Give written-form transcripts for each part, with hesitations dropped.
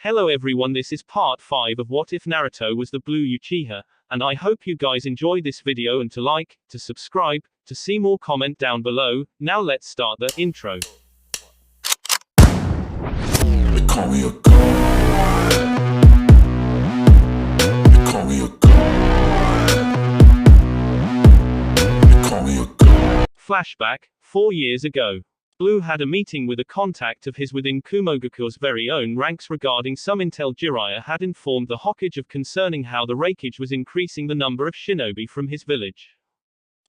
Hello everyone, this is part 5 of What If Naruto Was the Blue Uchiha, and I hope you guys enjoy this video and to like, to subscribe, to see more comment down below. Now let's start the intro. They call me a god. They call me a god. They call me a god. Flashback, 4 years ago. Blue had a meeting with a contact of his within Kumogaku's very own ranks regarding some intel. Jiraiya had informed the Hokage of concerning how the rankage was increasing the number of shinobi from his village.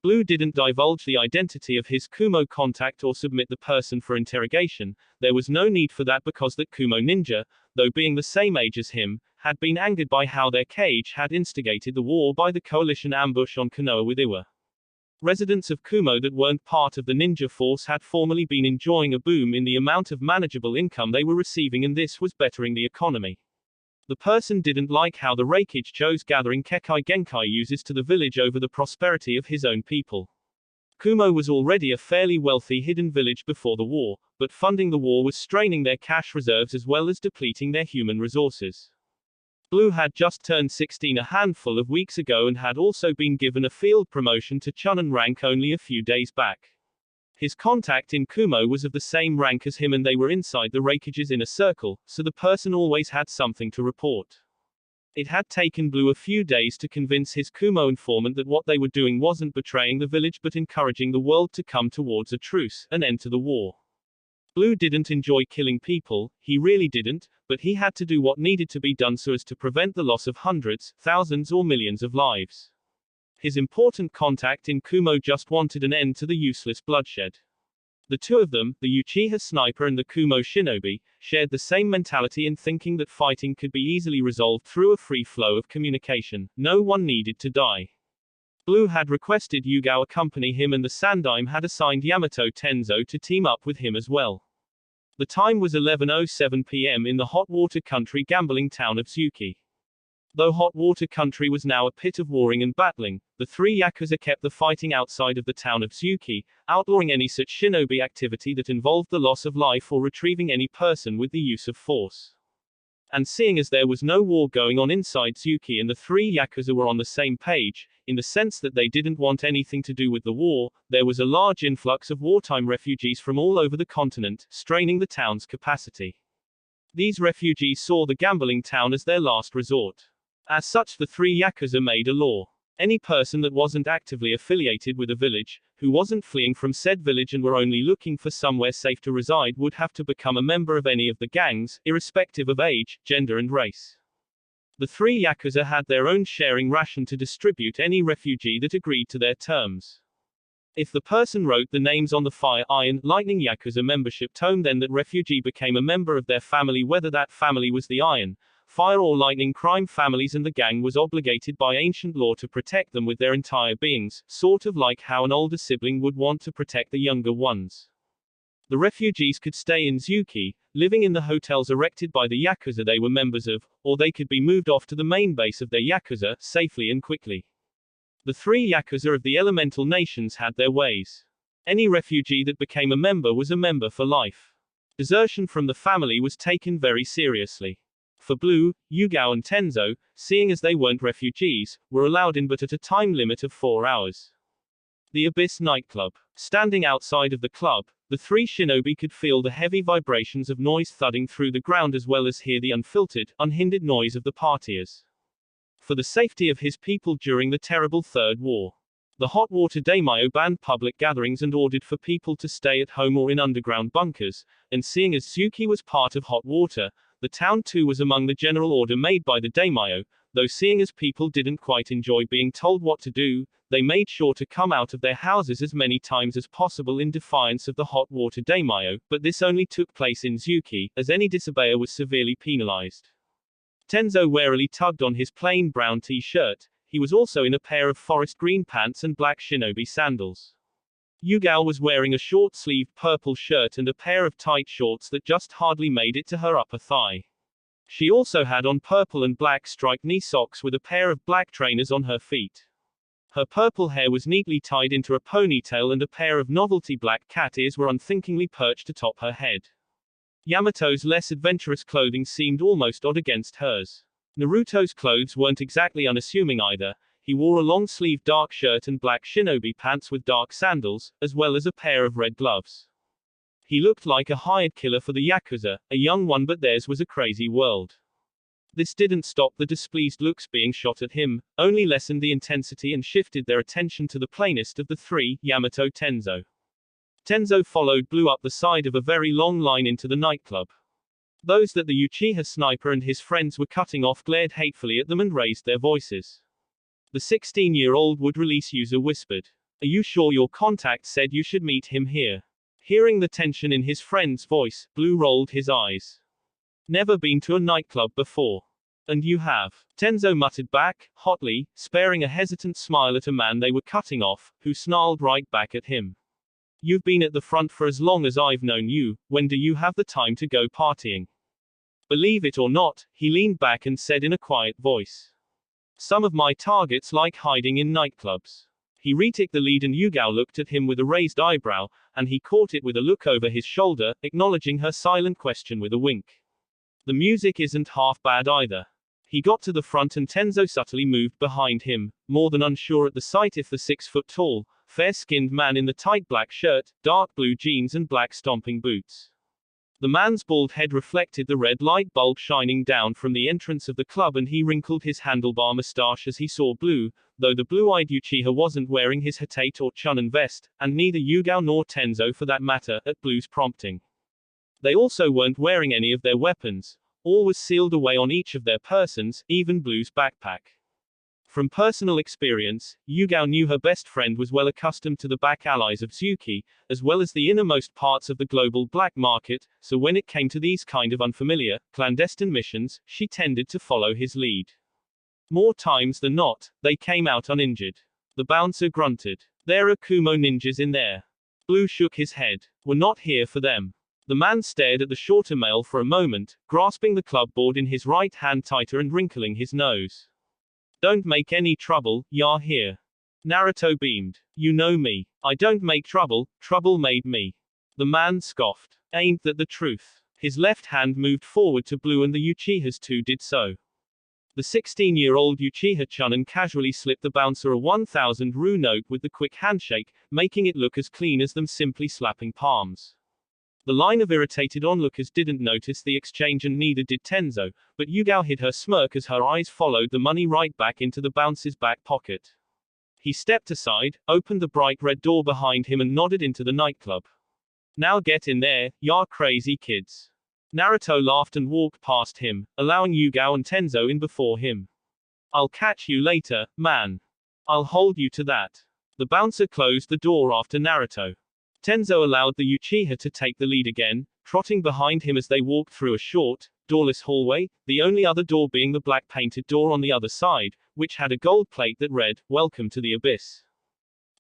Blue didn't divulge the identity of his Kumo contact or submit the person for interrogation. There was no need for that because that Kumo ninja, though being the same age as him, had been angered by how their Kage had instigated the war by the coalition ambush on Konoha with Iwa. Residents of Kumo that weren't part of the ninja force had formerly been enjoying a boom in the amount of manageable income they were receiving, and this was bettering the economy. The person didn't like how the rankage chose gathering Kekai Genkai uses to the village over the prosperity of his own people. Kumo was already a fairly wealthy hidden village before the war, but funding the war was straining their cash reserves as well as depleting their human resources. Blue had just turned 16 a handful of weeks ago and had also been given a field promotion to Chunin rank only a few days back. His contact in Kumo was of the same rank as him and they were inside the rankage's inner circle, so the person always had something to report. It had taken Blue a few days to convince his Kumo informant that what they were doing wasn't betraying the village but encouraging the world to come towards a truce, an end to the war. Blue didn't enjoy killing people, he really didn't, but he had to do what needed to be done so as to prevent the loss of hundreds, thousands or millions of lives. His important contact in Kumo just wanted an end to the useless bloodshed. The two of them, the Uchiha sniper and the Kumo shinobi, shared the same mentality in thinking that fighting could be easily resolved through a free flow of communication. No one needed to die. Blue had requested Yugao accompany him and the Sandaime had assigned Yamato Tenzo to team up with him as well. The time was 11:07 p.m. in the hot water country gambling town of Tsuki. Though hot water country was now a pit of warring and battling, the three Yakuza kept the fighting outside of the town of Tsuki, outlawing any such shinobi activity that involved the loss of life or retrieving any person with the use of force. And seeing as there was no war going on inside Tsuki and the three Yakuza were on the same page, in the sense that they didn't want anything to do with the war, there was a large influx of wartime refugees from all over the continent, straining the town's capacity. These refugees saw the gambling town as their last resort. As such, the three Yakuza made a law. Any person that wasn't actively affiliated with a village, who wasn't fleeing from said village and were only looking for somewhere safe to reside would have to become a member of any of the gangs, irrespective of age, gender and race. The three Yakuza had their own sharing ration to distribute any refugee that agreed to their terms. If the person wrote the names on the fire, iron, lightning Yakuza membership tome, then that refugee became a member of their family, whether that family was the iron, fire or lightning crime families, and the gang was obligated by ancient law to protect them with their entire beings, sort of like how an older sibling would want to protect the younger ones. The refugees could stay in Tsuki, living in the hotels erected by the Yakuza they were members of, or they could be moved off to the main base of their Yakuza, safely and quickly. The three Yakuza of the elemental nations had their ways. Any refugee that became a member was a member for life. Desertion from the family was taken very seriously. For Blue, Yugao and Tenzo, seeing as they weren't refugees, were allowed in but at a time limit of 4 hours. The Abyss nightclub. Standing outside of the club, the three shinobi could feel the heavy vibrations of noise thudding through the ground as well as hear the unfiltered, unhindered noise of the partiers. For the safety of his people during the terrible Third War, the hot water daimyo banned public gatherings and ordered for people to stay at home or in underground bunkers, and seeing as Tsuki was part of hot water, the town too was among the general order made by the daimyo, though seeing as people didn't quite enjoy being told what to do, they made sure to come out of their houses as many times as possible in defiance of the hot water daimyo, but this only took place in Tsuki, as any disobeyer was severely penalized. Tenzo warily tugged on his plain brown t-shirt. He was also in a pair of forest green pants and black shinobi sandals. Yugao was wearing a short-sleeved purple shirt and a pair of tight shorts that just hardly made it to her upper thigh. She also had on purple and black striped knee socks with a pair of black trainers on her feet. Her purple hair was neatly tied into a ponytail and a pair of novelty black cat ears were unthinkingly perched atop her head. Yamato's less adventurous clothing seemed almost odd against hers. Naruto's clothes weren't exactly unassuming either. He wore a long-sleeved dark shirt and black shinobi pants with dark sandals, as well as a pair of red gloves. He looked like a hired killer for the Yakuza, a young one, but theirs was a crazy world. This didn't stop the displeased looks being shot at him, only lessened the intensity and shifted their attention to the plainest of the three, Yamato Tenzo. Tenzo followed Blue up the side of a very long line into the nightclub. Those that the Uchiha sniper and his friends were cutting off glared hatefully at them and raised their voices. The 16-year-old would release user whispered. Are you sure your contact said you should meet him here? Hearing the tension in his friend's voice, Blue rolled his eyes. Never been to a nightclub before. And you have. Tenzo muttered back, hotly, sparing a hesitant smile at a man they were cutting off, who snarled right back at him. You've been at the front for as long as I've known you, when do you have the time to go partying? Believe it or not, he leaned back and said in a quiet voice. Some of my targets like hiding in nightclubs. He retook the lead and Yugao looked at him with a raised eyebrow, and he caught it with a look over his shoulder, acknowledging her silent question with a wink. The music isn't half bad either. He got to the front and Tenzo subtly moved behind him, more than unsure at the sight if the 6-foot-tall, fair-skinned man in the tight black shirt, dark blue jeans and black stomping boots. The man's bald head reflected the red light bulb shining down from the entrance of the club, and he wrinkled his handlebar mustache as he saw Blue, though the blue-eyed Uchiha wasn't wearing his Hatate or Chunin vest, and neither Yugao nor Tenzo for that matter, at Blue's prompting. They also weren't wearing any of their weapons. All was sealed away on each of their persons, even Blue's backpack. From personal experience, Yugao knew her best friend was well accustomed to the back alleys of Tsuki, as well as the innermost parts of the global black market, so when it came to these kind of unfamiliar, clandestine missions, she tended to follow his lead. More times than not, they came out uninjured. The bouncer grunted. There are Kumo ninjas in there. Blue shook his head. We're not here for them. The man stared at the shorter male for a moment, grasping the club board in his right hand tighter and wrinkling his nose. Don't make any trouble, you're here. Naruto beamed. You know me. I don't make trouble, trouble made me. The man scoffed. Ain't that the truth? His left hand moved forward to Blue and the Uchihas too did so. The 16-year-old Uchiha Chunin casually slipped the bouncer a 1,000 Ru note with the quick handshake, making it look as clean as them simply slapping palms. The line of irritated onlookers didn't notice the exchange and neither did Tenzo, but Yugao hid her smirk as her eyes followed the money right back into the bouncer's back pocket. He stepped aside, opened the bright red door behind him and nodded into the nightclub. Now get in there, ya crazy kids. Naruto laughed and walked past him, allowing Yugao and Tenzo in before him. I'll catch you later, man. I'll hold you to that. The bouncer closed the door after Naruto. Tenzo allowed the Uchiha to take the lead again, trotting behind him as they walked through a short, doorless hallway, the only other door being the black painted door on the other side, which had a gold plate that read, Welcome to the Abyss.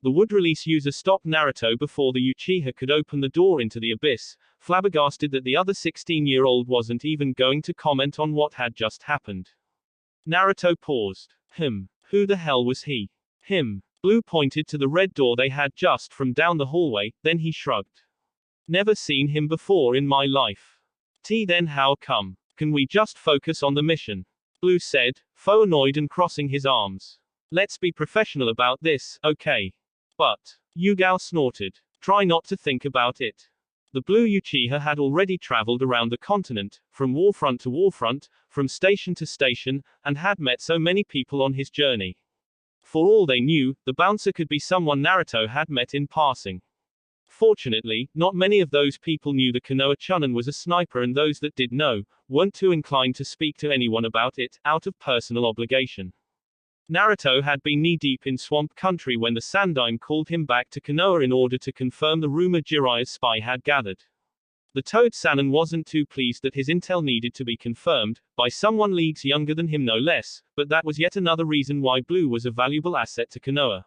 The wood-release user stopped Naruto before the Uchiha could open the door into the abyss, flabbergasted that the other 16-year-old wasn't even going to comment on what had just happened. Naruto paused. Who the hell was he? Blue pointed to the red door they had just from down the hallway, then he shrugged. Never seen him before in my life. Then how come? Can we just focus on the mission? Blue said, faux annoyed and crossing his arms. Let's be professional about this, okay? But, Yugao snorted. Try not to think about it. The blue Uchiha had already traveled around the continent, from warfront to warfront, from station to station, and had met so many people on his journey. For all they knew, the bouncer could be someone Naruto had met in passing. Fortunately, not many of those people knew the Konoha Chunin was a sniper, and those that did know, weren't too inclined to speak to anyone about it, out of personal obligation. Naruto had been knee-deep in swamp country when the Sandaime called him back to Konoha in order to confirm the rumor Jiraiya's spy had gathered. The Toad Sannin wasn't too pleased that his intel needed to be confirmed, by someone leagues younger than him no less, but that was yet another reason why Blue was a valuable asset to Konoha.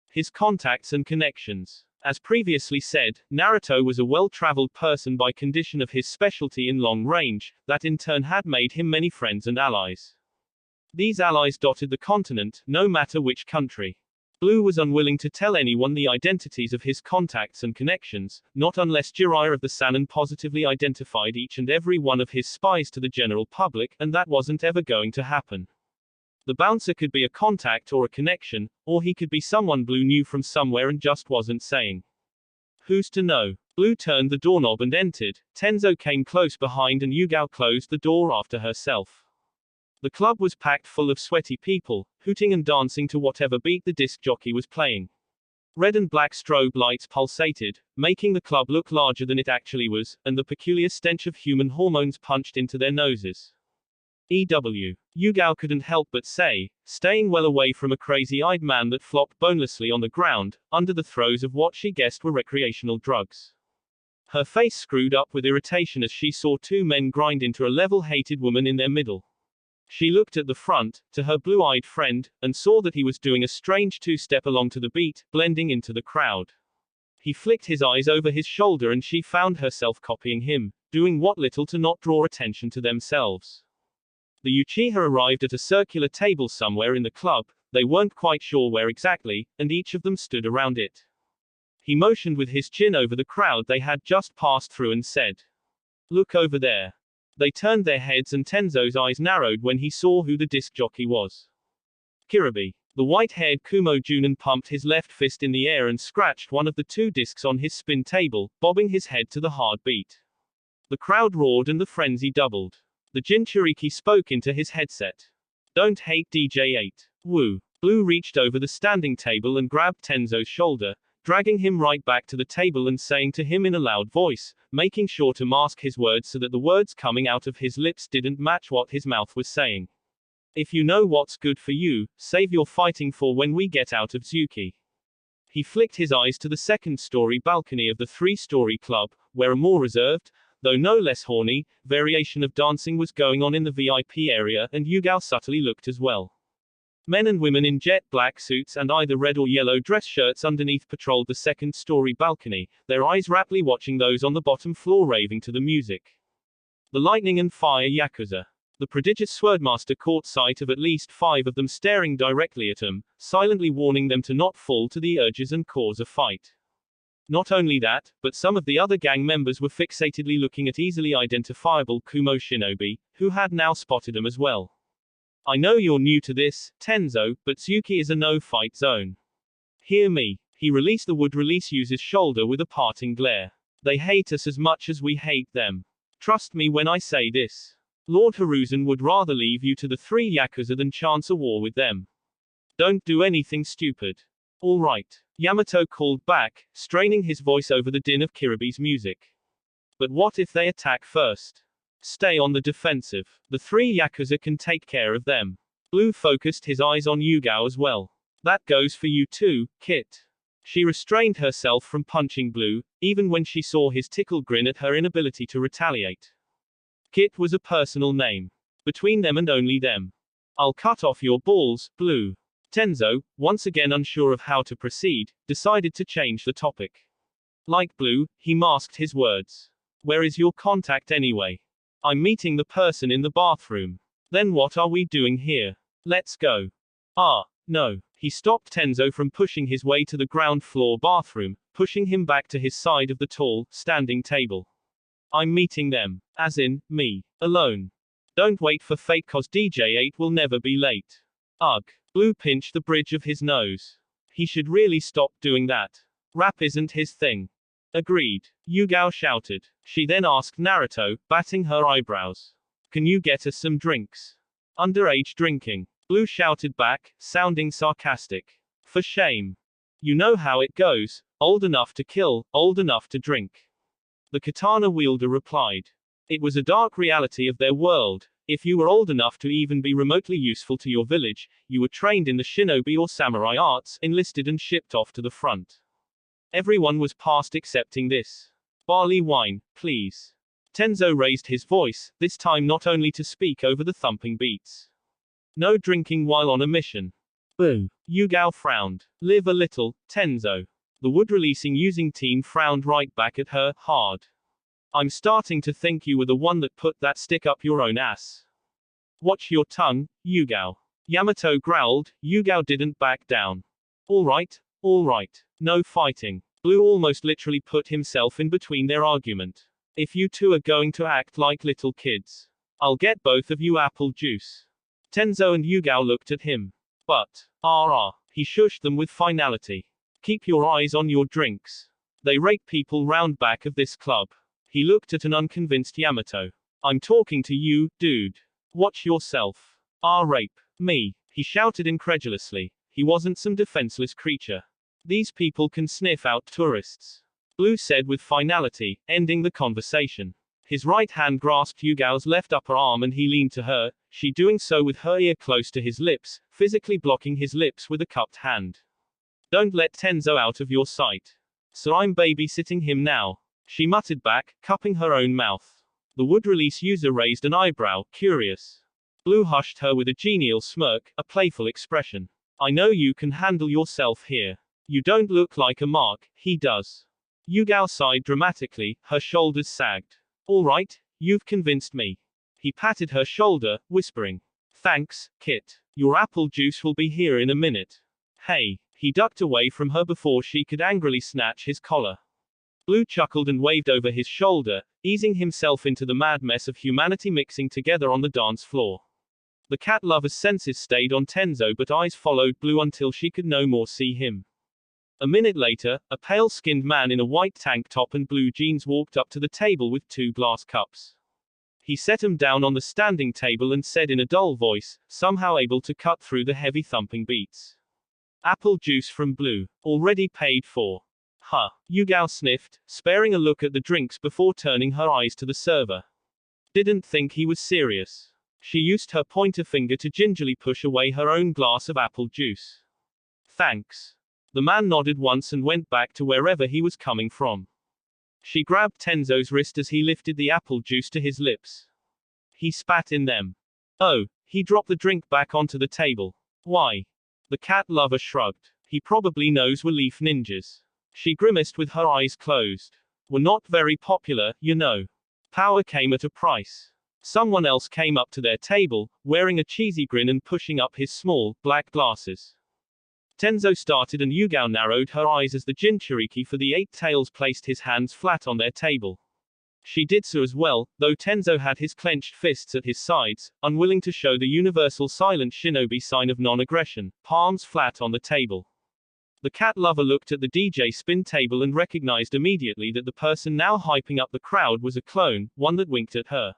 His contacts and connections. As previously said, Naruto was a well-traveled person by condition of his specialty in long range, that in turn had made him many friends and allies. These allies dotted the continent, no matter which country. Blue was unwilling to tell anyone the identities of his contacts and connections, not unless Jiraiya of the Sannin positively identified each and every one of his spies to the general public, and that wasn't ever going to happen. The bouncer could be a contact or a connection, or he could be someone Blue knew from somewhere and just wasn't saying. Who's to know? Blue turned the doorknob and entered. Tenzo came close behind and Yugao closed the door after herself. The club was packed full of sweaty people, hooting and dancing to whatever beat the disc jockey was playing. Red and black strobe lights pulsated, making the club look larger than it actually was, and the peculiar stench of human hormones punched into their noses. Yugao couldn't help but say, staying well away from a crazy-eyed man that flopped bonelessly on the ground, under the throes of what she guessed were recreational drugs. Her face screwed up with irritation as she saw two men grind into a level-hated woman in their middle. She looked at the front, to her blue-eyed friend, and saw that he was doing a strange two-step along to the beat, blending into the crowd. He flicked his eyes over his shoulder and she found herself copying him, doing what little to not draw attention to themselves. The Uchiha arrived at a circular table somewhere in the club, they weren't quite sure where exactly, and each of them stood around it. He motioned with his chin over the crowd they had just passed through and said, "Look over there." They turned their heads and Tenzo's eyes narrowed when he saw who the disc jockey was. Kiribi. The white-haired Kumo Junin pumped his left fist in the air and scratched one of the two discs on his spin table, bobbing his head to the hard beat. The crowd roared and the frenzy doubled. The Jinchuriki spoke into his headset. "Don't hate DJ8. Woo." Blue reached over the standing table and grabbed Tenzo's shoulder, dragging him right back to the table and saying to him in a loud voice, making sure to mask his words so that the words coming out of his lips didn't match what his mouth was saying. "If you know what's good for you, save your fighting for when we get out of Tsuki." He flicked his eyes to the second-story balcony of the three-story club, where a more reserved, though no less horny, variation of dancing was going on in the VIP area, and Yugao subtly looked as well. Men and women in jet black suits and either red or yellow dress shirts underneath patrolled the second-story balcony, their eyes raptly watching those on the bottom floor raving to the music. The lightning and fire Yakuza. The prodigious swordmaster caught sight of at least 5 of them staring directly at him, silently warning them to not fall to the urges and cause a fight. Not only that, but some of the other gang members were fixatedly looking at easily identifiable Kumo shinobi, who had now spotted them as well. "I know you're new to this, Tenzo, but Tsuki is a no-fight zone. Hear me." He released the would-release user's shoulder with a parting glare. "They hate us as much as we hate them. Trust me when I say this. Lord Hiruzen would rather leave you to the 3 Yakuza than chance a war with them. Don't do anything stupid." "All right," Yamato called back, straining his voice over the din of Kiribi's music. "But what if they attack first? Stay on the defensive. The 3 Yakuza can take care of them." Blue focused his eyes on Yugao as well. "That goes for you too, Kit." She restrained herself from punching Blue, even when she saw his tickled grin at her inability to retaliate. Kit was a personal name. Between them and only them. "I'll cut off your balls, Blue." Tenzo, once again unsure of how to proceed, decided to change the topic. Like Blue, he masked his words. "Where is your contact anyway?" "I'm meeting the person in the bathroom." "Then what are we doing here? Let's go." "Ah, no." He stopped Tenzo from pushing his way to the ground floor bathroom, pushing him back to his side of the tall, standing table. "I'm meeting them. As in, me. Alone. Don't wait for fate cause DJ8 will never be late." "Ugh." Blue pinched the bridge of his nose. He should really stop doing that. Rap isn't his thing. "Agreed," Yugao shouted. She then asked Naruto, batting her eyebrows. "Can you get us some drinks?" "Underage drinking," Blue shouted back, sounding sarcastic. "For shame. You know how it goes, old enough to kill, old enough to drink." The katana wielder replied. It was a dark reality of their world. If you were old enough to even be remotely useful to your village, you were trained in the shinobi or samurai arts, enlisted and shipped off to the front. Everyone was past accepting this. "Barley wine, please." Tenzo raised his voice, this time not only to speak over the thumping beats. "No drinking while on a mission." "Boo." Yugao frowned. "Live a little, Tenzo." The wood-releasing using team frowned right back at her, hard. "I'm starting to think you were the one that put that stick up your own ass." "Watch your tongue, Yugao." Yamato growled. Yugao didn't back down. All right. No fighting. Blue almost literally put himself in between their argument. If you two are going to act like little kids, I'll get both of you apple juice. Tenzo and Yugao looked at him. But, he shushed them with finality. Keep your eyes on your drinks. They rape people round back of this club. He looked at an unconvinced Yamato. I'm talking to you, dude. Watch yourself. Rape. Me. He shouted incredulously. He wasn't some defenseless creature. These people can sniff out tourists. Blue said with finality, ending the conversation. His right hand grasped Yugao's left upper arm and he leaned to her, she doing so with her ear close to his lips, physically blocking his lips with a cupped hand. Don't let Tenzo out of your sight. So I'm babysitting him now. She muttered back, cupping her own mouth. The wood release user raised an eyebrow, curious. Blue hushed her with a genial smirk, a playful expression. I know you can handle yourself here. You don't look like a mark, he does. Yugao sighed dramatically, her shoulders sagged. All right, you've convinced me. He patted her shoulder, whispering. Thanks, Kit. Your apple juice will be here in a minute. Hey. He ducked away from her before she could angrily snatch his collar. Blue chuckled and waved over his shoulder, easing himself into the mad mess of humanity mixing together on the dance floor. The cat lover's senses stayed on Tenzo but eyes followed Blue until she could no more see him. A minute later, a pale-skinned man in a white tank top and blue jeans walked up to the table with 2 glass cups. He set them down on the standing table and said in a dull voice, somehow able to cut through the heavy thumping beats. Apple juice from Blue. Already paid for. Huh. Yugao sniffed, sparing a look at the drinks before turning her eyes to the server. Didn't think he was serious. She used her pointer finger to gingerly push away her own glass of apple juice. Thanks. The man nodded once and went back to wherever he was coming from. She grabbed Tenzo's wrist as he lifted the apple juice to his lips. He spat in them. Oh, he dropped the drink back onto the table. Why? The cat lover shrugged. He probably knows we're leaf ninjas. She grimaced with her eyes closed. We're not very popular, you know. Power came at a price. Someone else came up to their table, wearing a cheesy grin and pushing up his small, black glasses. Tenzo started and Yugao narrowed her eyes as the Jinchuriki for the 8 tails placed his hands flat on their table. She did so as well, though Tenzo had his clenched fists at his sides, unwilling to show the universal silent shinobi sign of non-aggression, palms flat on the table. The cat lover looked at the DJ spin table and recognized immediately that the person now hyping up the crowd was a clone, one that winked at her.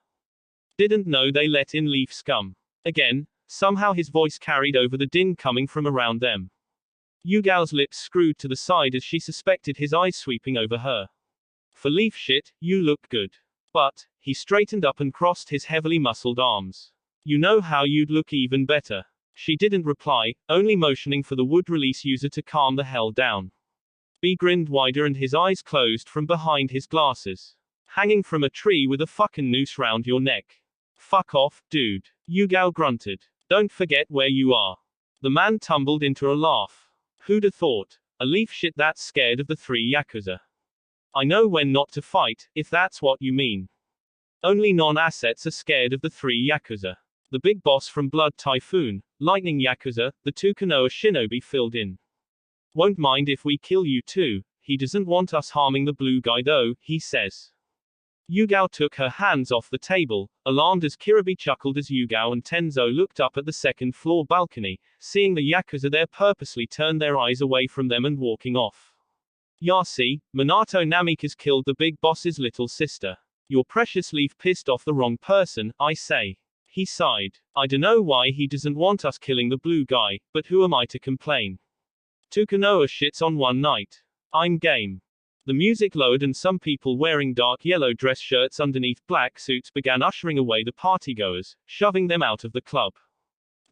Didn't know they let in leaf scum. Again, somehow his voice carried over the din coming from around them. Yugao's lips screwed to the side as she suspected his eyes sweeping over her. For leaf shit, you look good. But, he straightened up and crossed his heavily muscled arms. You know how you'd look even better. She didn't reply, only motioning for the wood release user to calm the hell down. B grinned wider and his eyes closed from behind his glasses. Hanging from a tree with a fucking noose round your neck. Fuck off, dude. Yugao grunted. Don't forget where you are. The man tumbled into a laugh. Who'da thought? A leaf shit that's scared of the 3 Yakuza. I know when not to fight, if that's what you mean. Only non-assets are scared of the 3 Yakuza. The big boss from Blood Typhoon, Lightning Yakuza, the 2 Konoha shinobi filled in. Won't mind if we kill you too, he doesn't want us harming the blue guy though, he says. Yugao took her hands off the table, alarmed as Kiribi chuckled as Yugao and Tenzo looked up at the second floor balcony, seeing the Yakuza there purposely turn their eyes away from them and walking off. Yasi, Minato Namika's killed the big boss's little sister. Your precious leaf pissed off the wrong person, I say. He sighed. I dunno why he doesn't want us killing the blue guy, but who am I to complain? 2 Konoha shits on one night. I'm game. The music lowered and some people wearing dark yellow dress shirts underneath black suits began ushering away the partygoers, shoving them out of the club.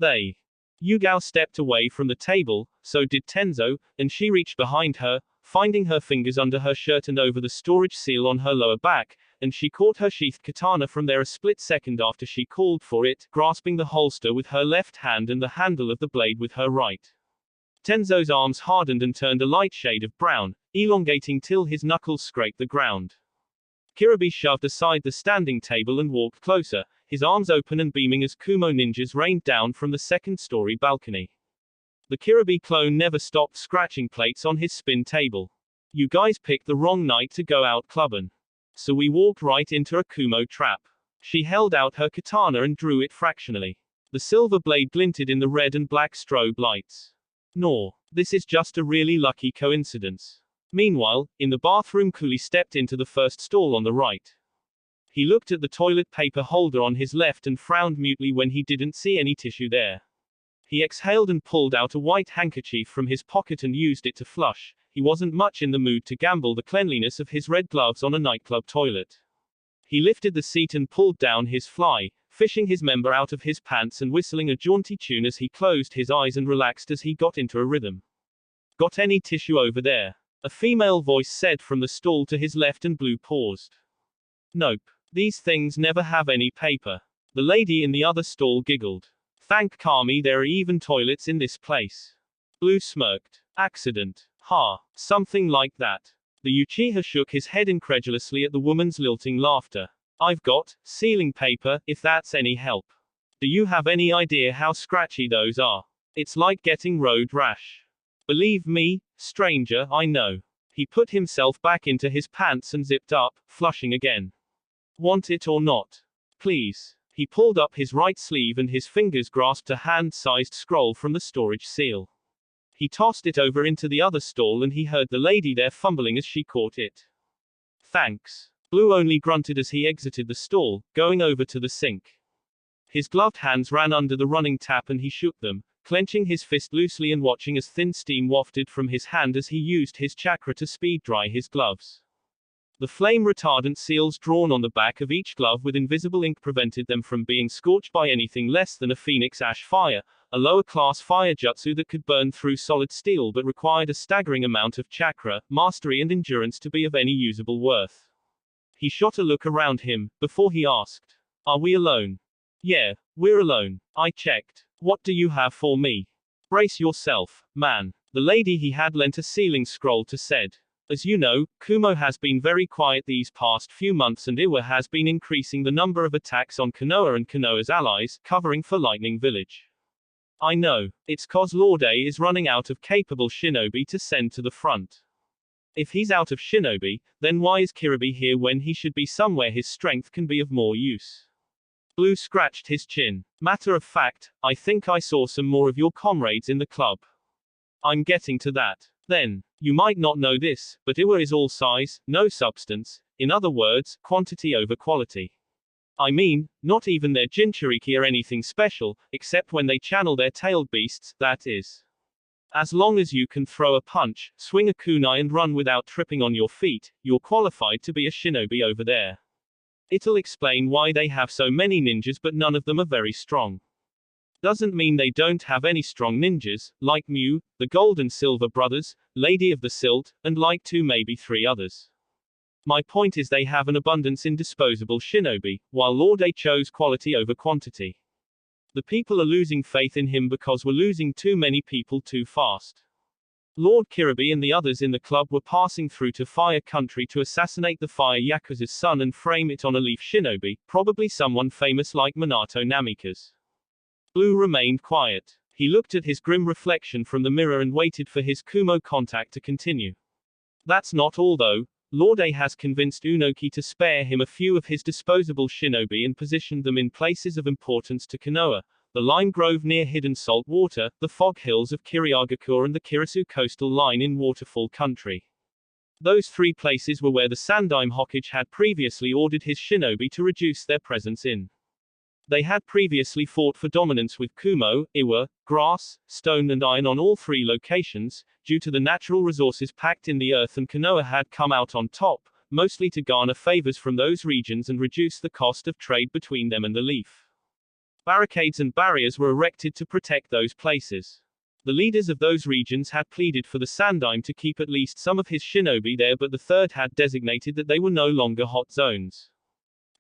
Yugao stepped away from the table, so did Tenzo, and she reached behind her, finding her fingers under her shirt and over the storage seal on her lower back, and she caught her sheathed katana from there a split second after she called for it, grasping the holster with her left hand and the handle of the blade with her right. Tenzo's arms hardened and turned a light shade of brown, elongating till his knuckles scraped the ground. Kiribi shoved aside the standing table and walked closer, his arms open and beaming as Kumo ninjas rained down from the second-story balcony. The Kirby clone never stopped scratching plates on his spin table. You guys picked the wrong night to go out clubbing. So we walked right into a Kumo trap. She held out her katana and drew it fractionally. The silver blade glinted in the red and black strobe lights. Nor, this is just a really lucky coincidence. Meanwhile, in the bathroom, Cooley stepped into the first stall on the right. He looked at the toilet paper holder on his left and frowned mutely when he didn't see any tissue there. He exhaled and pulled out a white handkerchief from his pocket and used it to flush. He wasn't much in the mood to gamble the cleanliness of his red gloves on a nightclub toilet. He lifted the seat and pulled down his fly, fishing his member out of his pants and whistling a jaunty tune as he closed his eyes and relaxed as he got into a rhythm. Got any tissue over there? A female voice said from the stall to his left, and Blue paused. Nope. These things never have any paper. The lady in the other stall giggled. Thank Kami there are even toilets in this place. Blue smirked. Accident. Ha. Something like that. The Uchiha shook his head incredulously at the woman's lilting laughter. I've got sealing paper, if that's any help. Do you have any idea how scratchy those are? It's like getting road rash. Believe me, stranger, I know. He put himself back into his pants and zipped up, flushing again. Want it or not? Please. He pulled up his right sleeve and his fingers grasped a hand-sized scroll from the storage seal. He tossed it over into the other stall and he heard the lady there fumbling as she caught it. Thanks. Blue only grunted as he exited the stall, going over to the sink. His gloved hands ran under the running tap and he shook them, clenching his fist loosely and watching as thin steam wafted from his hand as he used his chakra to speed dry his gloves. The flame retardant seals drawn on the back of each glove with invisible ink prevented them from being scorched by anything less than a phoenix ash fire, a lower-class fire jutsu that could burn through solid steel but required a staggering amount of chakra, mastery and endurance to be of any usable worth. He shot a look around him, before he asked, Are we alone? Yeah, we're alone. I checked. What do you have for me? Brace yourself, man. The lady he had lent a sealing scroll to said. As you know, Kumo has been very quiet these past few months and Iwa has been increasing the number of attacks on Konoha and Konoha's allies, covering for Lightning Village. I know. It's cause Lord A is running out of capable shinobi to send to the front. If he's out of shinobi, then why is Kirby here when he should be somewhere his strength can be of more use? Blue scratched his chin. Matter of fact, I think I saw some more of your comrades in the club. I'm getting to that. Then, you might not know this, but Iwa is all size, no substance, in other words, quantity over quality. I mean, not even their Jinchuriki are anything special, except when they channel their tailed beasts, that is. As long as you can throw a punch, swing a kunai and run without tripping on your feet, you're qualified to be a shinobi over there. It'll explain why they have so many ninjas but none of them are very strong. Doesn't mean they don't have any strong ninjas, like Mew, the Gold and Silver Brothers, Lady of the Silt, and like 2 maybe 3 others. My point is they have an abundance in disposable shinobi, while Lord A chose quality over quantity. The people are losing faith in him because we're losing too many people too fast. Lord Kirby and the others in the club were passing through to Fire Country to assassinate the Fire Yakuza's son and frame it on a leaf shinobi, probably someone famous like Minato Namikaze. Blue remained quiet. He looked at his grim reflection from the mirror and waited for his Kumo contact to continue. That's not all though. Lord A has convinced Unoki to spare him a few of his disposable shinobi and positioned them in places of importance to Konoha, the Lime Grove near Hidden Salt Water, the Fog Hills of Kiriagakure and the Kirisu coastal line in Waterfall Country. Those 3 places were where the Sandaime Hokage had previously ordered his shinobi to reduce their presence in. They had previously fought for dominance with Kumo, Iwa, grass, stone and iron on all 3 locations, due to the natural resources packed in the earth, and Konoha had come out on top, mostly to garner favors from those regions and reduce the cost of trade between them and the leaf. Barricades and barriers were erected to protect those places. The leaders of those regions had pleaded for the Sandaime to keep at least some of his shinobi there, but the third had designated that they were no longer hot zones.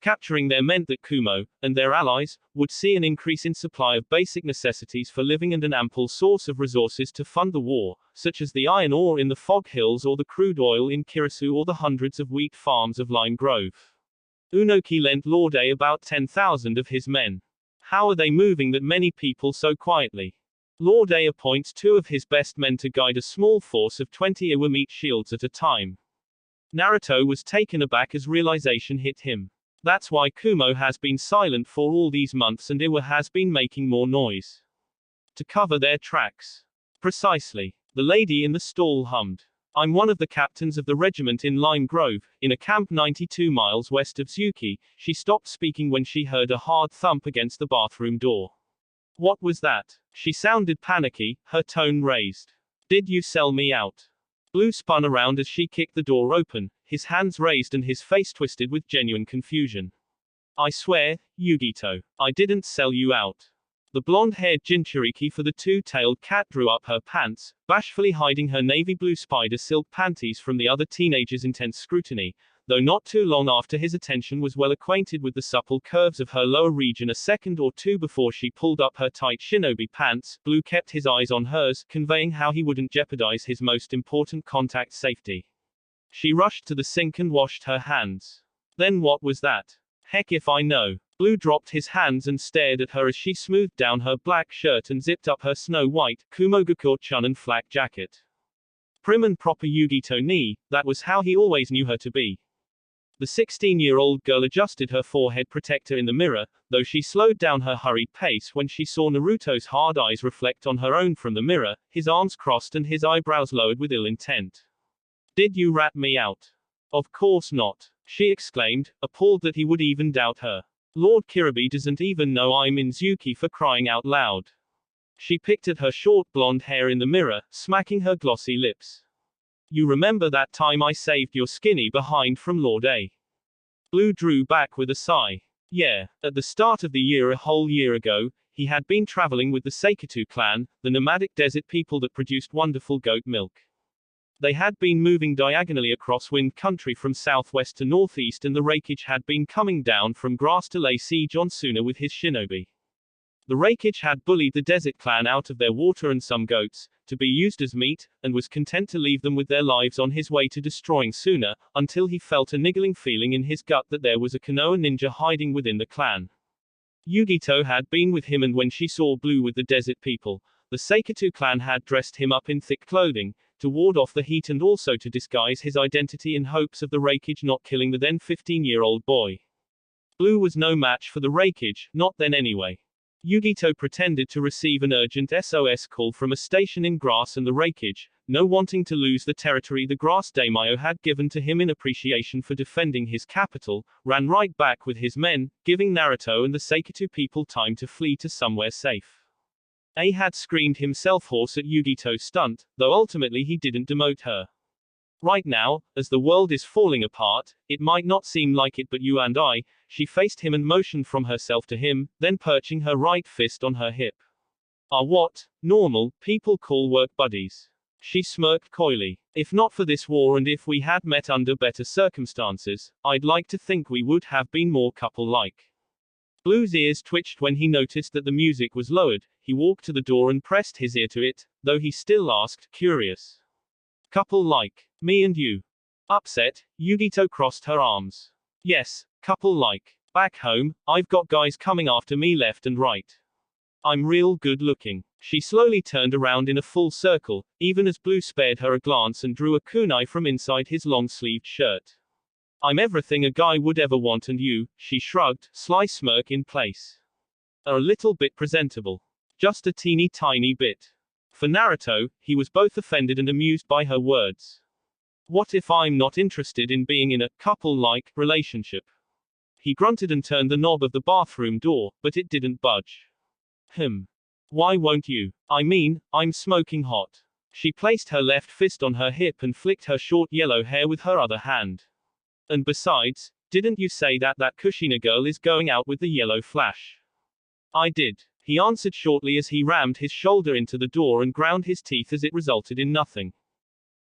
Capturing there meant that Kumo, and their allies, would see an increase in supply of basic necessities for living and an ample source of resources to fund the war, such as the iron ore in the Fog Hills or the crude oil in Kirisu or the hundreds of wheat farms of Lime Grove. Unoki lent Lord A about 10,000 of his men. How are they moving that many people so quietly? Lord A appoints 2 of his best men to guide a small force of 20 Iwa meat shields at a time. Naruto was taken aback as realization hit him. That's why Kumo has been silent for all these months and Iwa has been making more noise. To cover their tracks. Precisely. The lady in the stall hummed. I'm one of the captains of the regiment in Lime Grove, in a camp 92 miles west of Tsuki. She stopped speaking when she heard a hard thump against the bathroom door. What was that? She sounded panicky, her tone raised. Did you sell me out? Blue spun around as she kicked the door open, his hands raised and his face twisted with genuine confusion. I swear, Yugito, I didn't sell you out. The blonde-haired Jinchuriki for the two-tailed cat drew up her pants, bashfully hiding her navy blue spider silk panties from the other teenager's intense scrutiny, though not too long after his attention was well acquainted with the supple curves of her lower region. A second or two before she pulled up her tight shinobi pants, Blue kept his eyes on hers, conveying how he wouldn't jeopardize his most important contact safety. She rushed to the sink and washed her hands. Then what was that? Heck if I know. Blue dropped his hands and stared at her as she smoothed down her black shirt and zipped up her snow-white, Kumogakure-chun and flak jacket. Prim and proper Yugito ni, that was how he always knew her to be. The 16-year-old girl adjusted her forehead protector in the mirror, though she slowed down her hurried pace when she saw Naruto's hard eyes reflect on her own from the mirror, his arms crossed and his eyebrows lowered with ill intent. Did you rat me out? Of course not, she exclaimed, appalled that he would even doubt her. Lord Kiribi doesn't even know I'm in Tsuki, for crying out loud. She picked at her short blonde hair in the mirror, smacking her glossy lips. You remember that time I saved your skinny behind from Lord A? Blue drew back with a sigh. Yeah, at the start of the year, a whole year ago, he had been traveling with the Seikatu clan, the nomadic desert people that produced wonderful goat milk. They had been moving diagonally across wind country from southwest to northeast, and the raikage had been coming down from grass to lay siege on Suna with his shinobi. The raikage had bullied the desert clan out of their water and some goats, to be used as meat, and was content to leave them with their lives on his way to destroying Suna, until he felt a niggling feeling in his gut that there was a Konoha ninja hiding within the clan. Yugito had been with him, and when she saw Blue with the desert people, the Seikatu clan had dressed him up in thick clothing, to ward off the heat and also to disguise his identity in hopes of the raikage not killing the then 15-year-old boy. Blue was no match for the raikage, not then anyway. Yugito pretended to receive an urgent SOS call from a station in grass, and the raikage, no wanting to lose the territory the grass daimyo had given to him in appreciation for defending his capital, ran right back with his men, giving Naruto and the Seikatu people time to flee to somewhere safe. A had screamed himself hoarse at Yugito's stunt, though ultimately he didn't demote her. Right now, as the world is falling apart, it might not seem like it, but you and I, she faced him and motioned from herself to him, then perching her right fist on her hip. Are what normal people call work buddies. She smirked coyly. If not for this war and if we had met under better circumstances, I'd like to think we would have been more couple-like. Blue's ears twitched when he noticed that the music was lowered. He walked to the door and pressed his ear to it, though he still asked, curious. Couple like, me and you. Upset, Yugito crossed her arms. Yes, couple like. Back home, I've got guys coming after me left and right. I'm real good looking. She slowly turned around in a full circle, even as Blue spared her a glance and drew a kunai from inside his long-sleeved shirt. I'm everything a guy would ever want, and you, she shrugged, sly smirk in place. Are a little bit presentable. Just a teeny tiny bit. For Naruto, he was both offended and amused by her words. What if I'm not interested in being in a couple-like relationship? He grunted and turned the knob of the bathroom door, but it didn't budge. Why won't you? I mean, I'm smoking hot. She placed her left fist on her hip and flicked her short yellow hair with her other hand. And besides, didn't you say that Kushina girl is going out with the yellow flash? I did, he answered shortly as he rammed his shoulder into the door and ground his teeth as it resulted in nothing.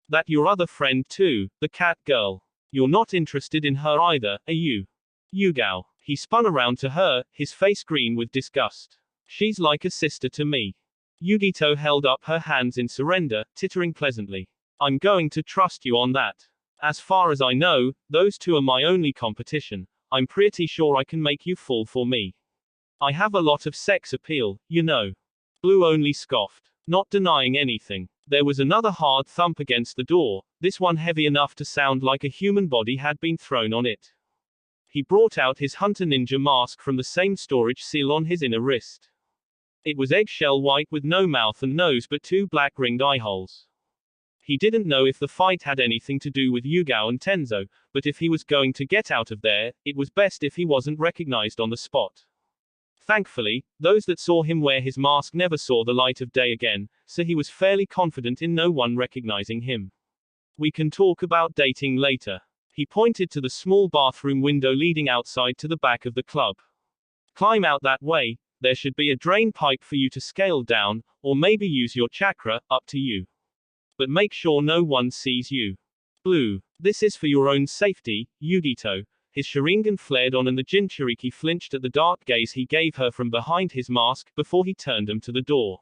That your other friend too, the cat girl. You're not interested in her either, are you? Yugao. He spun around to her, his face green with disgust. She's like a sister to me. Yugito held up her hands in surrender, tittering pleasantly. I'm going to trust you on that. As far as I know, those two are my only competition. I'm pretty sure I can make you fall for me. I have a lot of sex appeal, you know. Blue only scoffed, not denying anything. There was another hard thump against the door, this one heavy enough to sound like a human body had been thrown on it. He brought out his hunter ninja mask from the same storage seal on his inner wrist. It was eggshell white with no mouth and nose but two black ringed eye holes. He didn't know if the fight had anything to do with Yugao and Tenzo, but if he was going to get out of there, it was best if he wasn't recognized on the spot. Thankfully, those that saw him wear his mask never saw the light of day again, so he was fairly confident in no one recognizing him. We can talk about dating later. He pointed to the small bathroom window leading outside to the back of the club. Climb out that way, there should be a drain pipe for you to scale down, or maybe use your chakra, up to you. But make sure no one sees you. Blue. This is for your own safety, Yugito. His Sharingan flared on and the Jinchuriki flinched at the dark gaze he gave her from behind his mask, before he turned him to the door.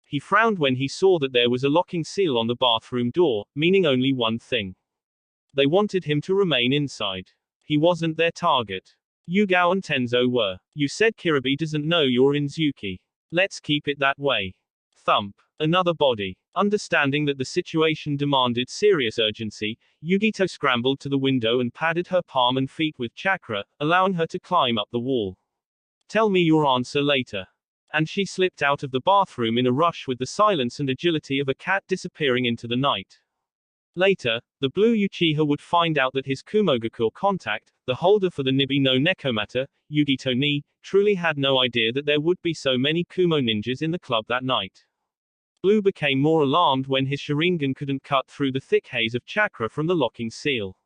He frowned when he saw that there was a locking seal on the bathroom door, meaning only one thing. They wanted him to remain inside. He wasn't their target. Yugao and Tenzo were. You said Kiribi doesn't know you're in Tsuki. Let's keep it that way. Thump. Another body. Understanding that the situation demanded serious urgency, Yugito scrambled to the window and padded her palm and feet with chakra, allowing her to climb up the wall. Tell me your answer later. And she slipped out of the bathroom in a rush with the silence and agility of a cat disappearing into the night. Later, the blue Uchiha would find out that his Kumogakur contact, the holder for the Nibi no Nekomata, Yugito ni, truly had no idea that there would be so many Kumo ninjas in the club that night. Blue became more alarmed when his Sharingan couldn't cut through the thick haze of chakra from the locking seal.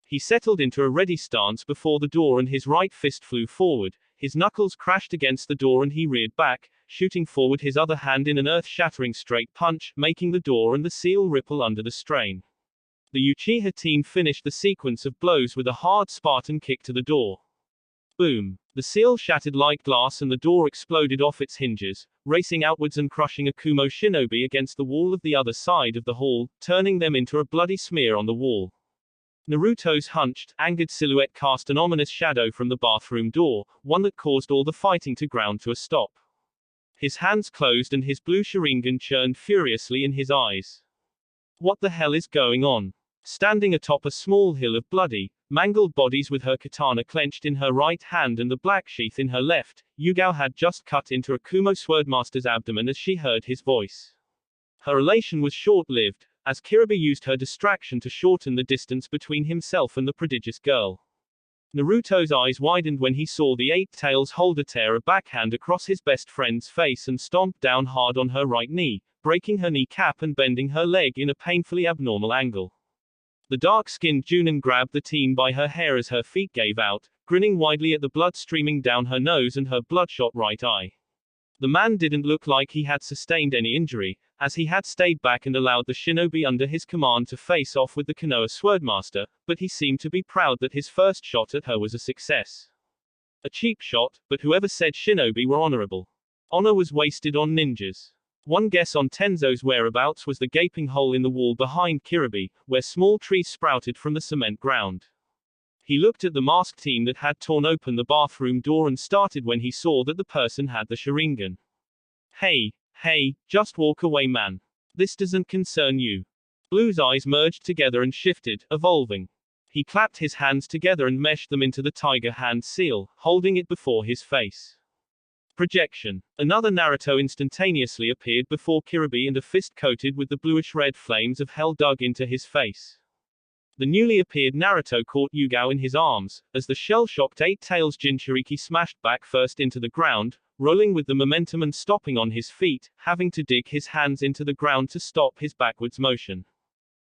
He settled into a ready stance before the door and his right fist flew forward, his knuckles crashed against the door and he reared back, shooting forward his other hand in an earth-shattering straight punch, making the door and the seal ripple under the strain. The Uchiha team finished the sequence of blows with a hard Spartan kick to the door. Boom. The seal shattered like glass and the door exploded off its hinges, racing outwards and crushing a Kumo shinobi against the wall of the other side of the hall, turning them into a bloody smear on the wall. Naruto's hunched, angered silhouette cast an ominous shadow from the bathroom door, one that caused all the fighting to ground to a stop. His hands closed and his blue Sharingan churned furiously in his eyes. What the hell is going on? Standing atop a small hill of bloody, mangled bodies with her katana clenched in her right hand and the black sheath in her left, Yugao had just cut into a Kumo swordmaster's abdomen as she heard his voice. Her elation was short-lived, as Kiribi used her distraction to shorten the distance between himself and the prodigious girl. Naruto's eyes widened when he saw the Eight Tails holder tear a backhand across his best friend's face and stomp down hard on her right knee, breaking her kneecap and bending her leg in a painfully abnormal angle. The dark-skinned Junin grabbed the teen by her hair as her feet gave out, grinning widely at the blood streaming down her nose and her bloodshot right eye. The man didn't look like he had sustained any injury, as he had stayed back and allowed the shinobi under his command to face off with the Konoha swordmaster, but he seemed to be proud that his first shot at her was a success. A cheap shot, but whoever said shinobi were honorable. Honor was wasted on ninjas. One guess on Tenzo's whereabouts was the gaping hole in the wall behind Kiribi, where small trees sprouted from the cement ground. He looked at the masked team that had torn open the bathroom door and started when he saw that the person had the Sharingan. Hey, just walk away, man. This doesn't concern you. Blue's eyes merged together and shifted, evolving. He clapped his hands together and meshed them into the tiger hand seal, holding it before his face. Projection. Another Naruto instantaneously appeared before Kiribi and a fist coated with the bluish-red flames of hell dug into his face. The newly appeared Naruto caught Yugao in his arms, as the shell-shocked Eight Tails Jinchuriki smashed back first into the ground, rolling with the momentum and stopping on his feet, having to dig his hands into the ground to stop his backwards motion.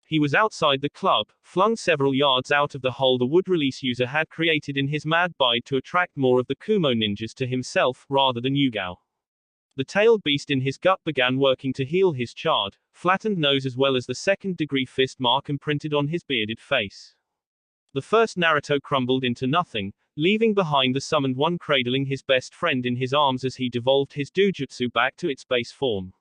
He was outside the club, flung several yards out of the hole the wood release user had created in his mad bide to attract more of the Kumo ninjas to himself, rather than Yugao. The tailed beast in his gut began working to heal his charred, flattened nose as well as the second-degree fist mark imprinted on his bearded face. The first Naruto crumbled into nothing, leaving behind the summoned one cradling his best friend in his arms as he devolved his dojutsu back to its base form.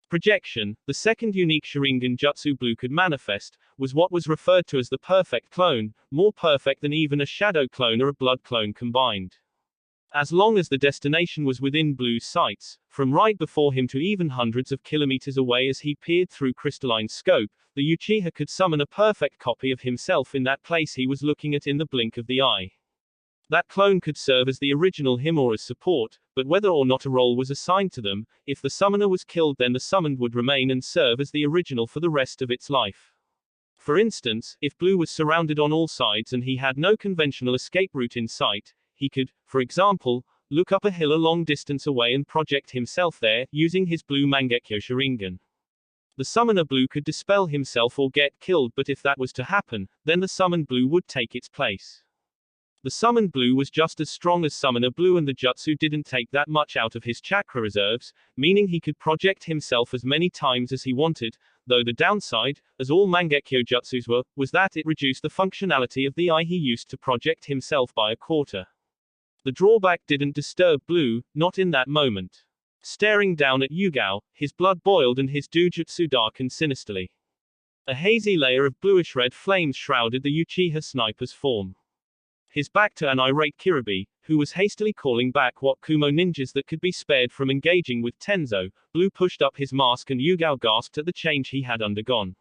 Projection, the second unique Sharingan jutsu Blue could manifest, was what was referred to as the perfect clone, more perfect than even a shadow clone or a blood clone combined. As long as the destination was within Blue's sights, from right before him to even hundreds of kilometers away as he peered through crystalline scope, the Uchiha could summon a perfect copy of himself in that place he was looking at in the blink of the eye. That clone could serve as the original him or as support, but whether or not a role was assigned to them, if the summoner was killed then the summoned would remain and serve as the original for the rest of its life. For instance, if Blue was surrounded on all sides and he had no conventional escape route in sight, he could, for example, look up a hill a long distance away and project himself there, using his Blue Mangekyo Sharingan. The summoner Blue could dispel himself or get killed, but if that was to happen, then the summoned Blue would take its place. The summoned Blue was just as strong as Summoner Blue, and the jutsu didn't take that much out of his chakra reserves, meaning he could project himself as many times as he wanted, though the downside, as all Mangekyo jutsus were, was that it reduced the functionality of the eye he used to project himself by a quarter. The drawback didn't disturb Blue, not in that moment. Staring down at Yugao, his blood boiled and his dojutsu darkened sinisterly. A hazy layer of bluish-red flames shrouded the Uchiha sniper's form. His back to an irate Kirby, who was hastily calling back what Kumo ninjas that could be spared from engaging with Tenzo, Blue pushed up his mask and Yugao gasped at the change he had undergone.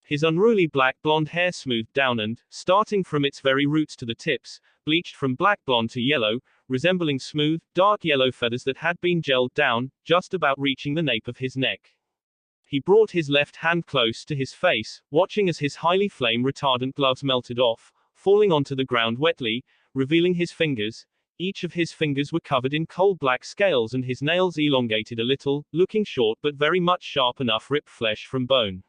His unruly black blonde hair smoothed down and, starting from its very roots to the tips, bleached from black blonde to yellow, resembling smooth, dark yellow feathers that had been gelled down, just about reaching the nape of his neck. He brought his left hand close to his face, watching as his highly flame-retardant gloves melted off, falling onto the ground wetly, revealing his fingers. Each of his fingers were covered in coal-black scales and his nails elongated a little, looking short but very much sharp enough ripped flesh from bone.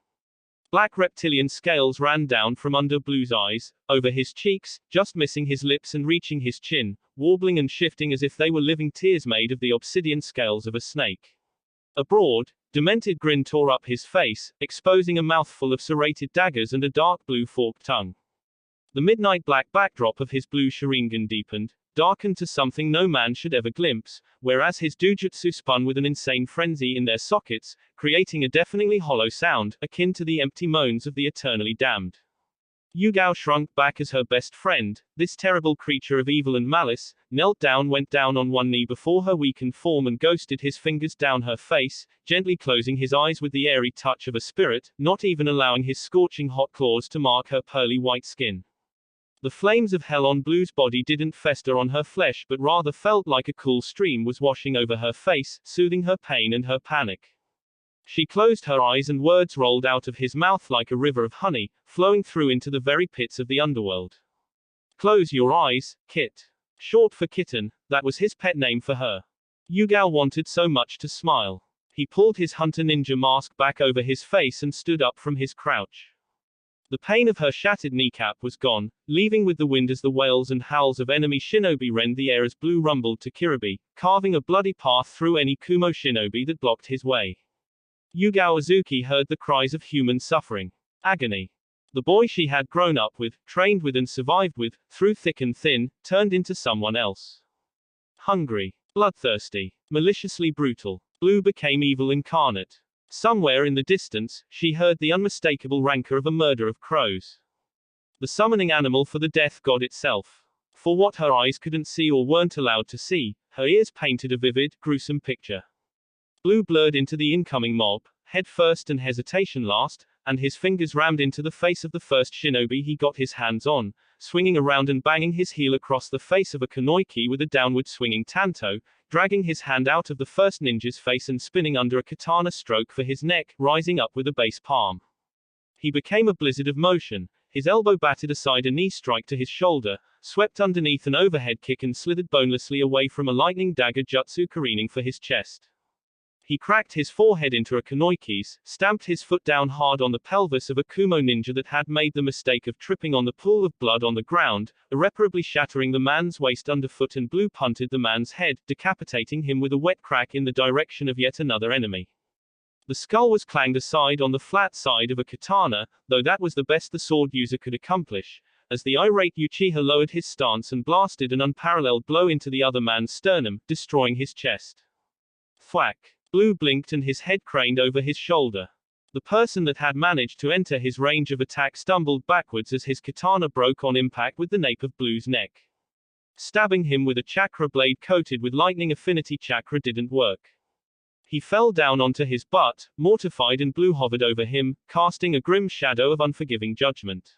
Black reptilian scales ran down from under Blue's eyes, over his cheeks, just missing his lips and reaching his chin, warbling and shifting as if they were living tears made of the obsidian scales of a snake. A broad, demented grin tore up his face, exposing a mouthful of serrated daggers and a dark blue forked tongue. The midnight black backdrop of his blue Sharingan deepened, darkened to something no man should ever glimpse, whereas his dojutsu spun with an insane frenzy in their sockets, creating a deafeningly hollow sound, akin to the empty moans of the eternally damned. Yugao shrunk back as her best friend, this terrible creature of evil and malice, went down on one knee before her weakened form and ghosted his fingers down her face, gently closing his eyes with the airy touch of a spirit, not even allowing his scorching hot claws to mark her pearly white skin. The flames of hell on Blue's body didn't fester on her flesh but rather felt like a cool stream was washing over her face, soothing her pain and her panic. She closed her eyes and words rolled out of his mouth like a river of honey, flowing through into the very pits of the underworld. Close your eyes, Kit. Short for kitten, that was his pet name for her. Yugao wanted so much to smile. He pulled his hunter ninja mask back over his face and stood up from his crouch. The pain of her shattered kneecap was gone, leaving with the wind as the wails and howls of enemy shinobi rend the air as Blue rumbled to Kirby, carving a bloody path through any Kumo shinobi that blocked his way. Yugao Azuki heard the cries of human suffering. Agony. The boy she had grown up with, trained with and survived with, through thick and thin, turned into someone else. Hungry. Bloodthirsty. Maliciously brutal. Blue became evil incarnate. Somewhere in the distance, she heard the unmistakable rancor of a murder of crows. The summoning animal for the death god itself. For what her eyes couldn't see or weren't allowed to see, her ears painted a vivid, gruesome picture. Blue blurred into the incoming mob, head first and hesitation last, and his fingers rammed into the face of the first shinobi he got his hands on, swinging around and banging his heel across the face of a kunoiki with a downward swinging tanto, dragging his hand out of the first ninja's face and spinning under a katana stroke for his neck, rising up with a base palm. He became a blizzard of motion, his elbow batted aside a knee strike to his shoulder, swept underneath an overhead kick and slithered bonelessly away from a lightning dagger jutsu careening for his chest. He cracked his forehead into a kunoiki's, stamped his foot down hard on the pelvis of a Kumo ninja that had made the mistake of tripping on the pool of blood on the ground, irreparably shattering the man's waist underfoot, and Blue punted the man's head, decapitating him with a wet crack in the direction of yet another enemy. The skull was clanged aside on the flat side of a katana, though that was the best the sword user could accomplish, as the irate Uchiha lowered his stance and blasted an unparalleled blow into the other man's sternum, destroying his chest. Thwack. Blue blinked and his head craned over his shoulder. The person that had managed to enter his range of attack stumbled backwards as his katana broke on impact with the nape of Blue's neck. Stabbing him with a chakra blade coated with lightning affinity chakra didn't work. He fell down onto his butt, mortified, and Blue hovered over him, casting a grim shadow of unforgiving judgment.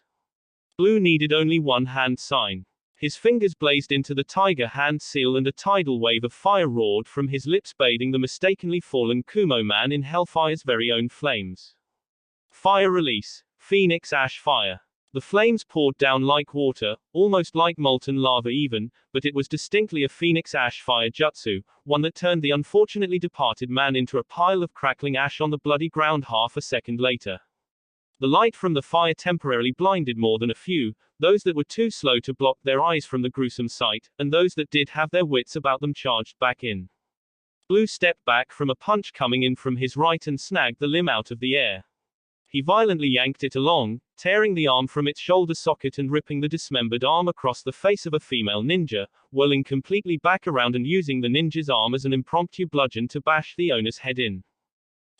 Blue needed only one hand sign. His fingers blazed into the tiger hand seal and a tidal wave of fire roared from his lips, bathing the mistakenly fallen Kumo man in Hellfire's very own flames. Fire release. Phoenix Ash Fire. The flames poured down like water, almost like molten lava even, but it was distinctly a Phoenix Ash Fire jutsu, one that turned the unfortunately departed man into a pile of crackling ash on the bloody ground half a second later. The light from the fire temporarily blinded more than a few, those that were too slow to block their eyes from the gruesome sight, and those that did have their wits about them charged back in. Blue stepped back from a punch coming in from his right and snagged the limb out of the air. He violently yanked it along, tearing the arm from its shoulder socket and ripping the dismembered arm across the face of a female ninja, whirling completely back around and using the ninja's arm as an impromptu bludgeon to bash the owner's head in.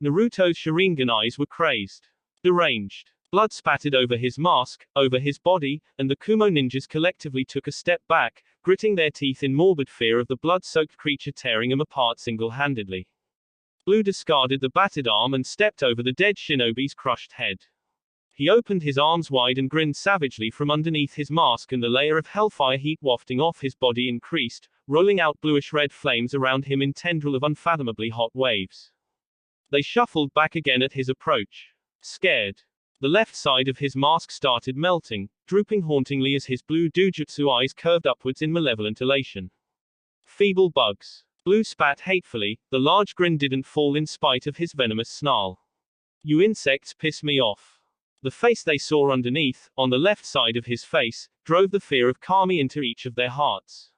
Naruto's Sharingan eyes were crazed. Deranged. Blood spattered over his mask, over his body, and the Kumo ninjas collectively took a step back, gritting their teeth in morbid fear of the blood-soaked creature tearing them apart single-handedly. Blue discarded the battered arm and stepped over the dead shinobi's crushed head. He opened his arms wide and grinned savagely from underneath his mask, and the layer of hellfire heat wafting off his body increased, rolling out bluish-red flames around him in tendril of unfathomably hot waves. They shuffled back again at his approach. Scared. The left side of his mask started melting, drooping hauntingly as his blue dojutsu eyes curved upwards in malevolent elation. Feeble bugs. Blue spat hatefully, the large grin didn't fall in spite of his venomous snarl. You insects piss me off. The face they saw underneath, on the left side of his face, drove the fear of Kami into each of their hearts.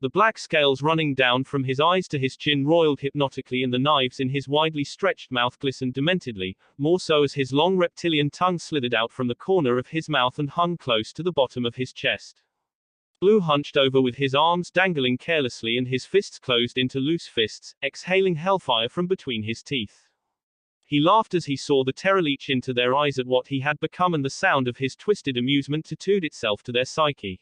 The black scales running down from his eyes to his chin roiled hypnotically, and the knives in his widely stretched mouth glistened dementedly, more so as his long reptilian tongue slithered out from the corner of his mouth and hung close to the bottom of his chest. Blue hunched over with his arms dangling carelessly and his fists closed into loose fists, exhaling hellfire from between his teeth. He laughed as he saw the terror leach into their eyes at what he had become, and the sound of his twisted amusement tattooed itself to their psyche.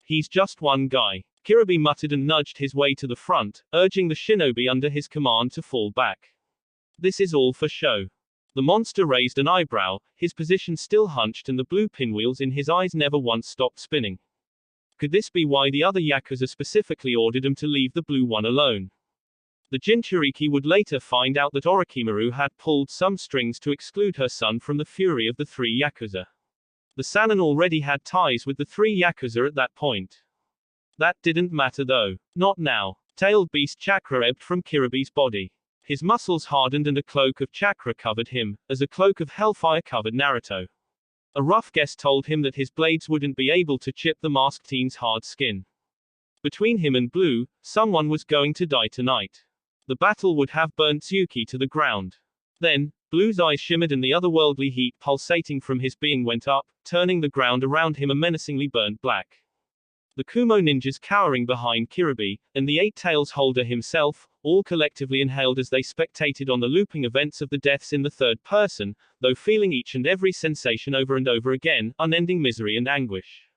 He's just one guy. Kiribi muttered and nudged his way to the front, urging the shinobi under his command to fall back. This is all for show. The monster raised an eyebrow, his position still hunched, and the blue pinwheels in his eyes never once stopped spinning. Could this be why the other Yakuza specifically ordered him to leave the blue one alone? The Jinchuriki would later find out that Orochimaru had pulled some strings to exclude her son from the fury of the three Yakuza. The Sannin already had ties with the three Yakuza at that point. That didn't matter though. Not now. Tailed beast chakra ebbed from Kiribi's body. His muscles hardened and a cloak of chakra covered him, as a cloak of hellfire covered Naruto. A rough guess told him that his blades wouldn't be able to chip the masked teen's hard skin. Between him and Blue, someone was going to die tonight. The battle would have burnt Tsuki to the ground. Then, Blue's eyes shimmered and the otherworldly heat pulsating from his being went up, turning the ground around him a menacingly burnt black. The Kumo ninjas cowering behind Kiribi, and the Eight Tails holder himself, all collectively inhaled as they spectated on the looping events of the deaths in the third person, though feeling each and every sensation over and over again, unending misery and anguish.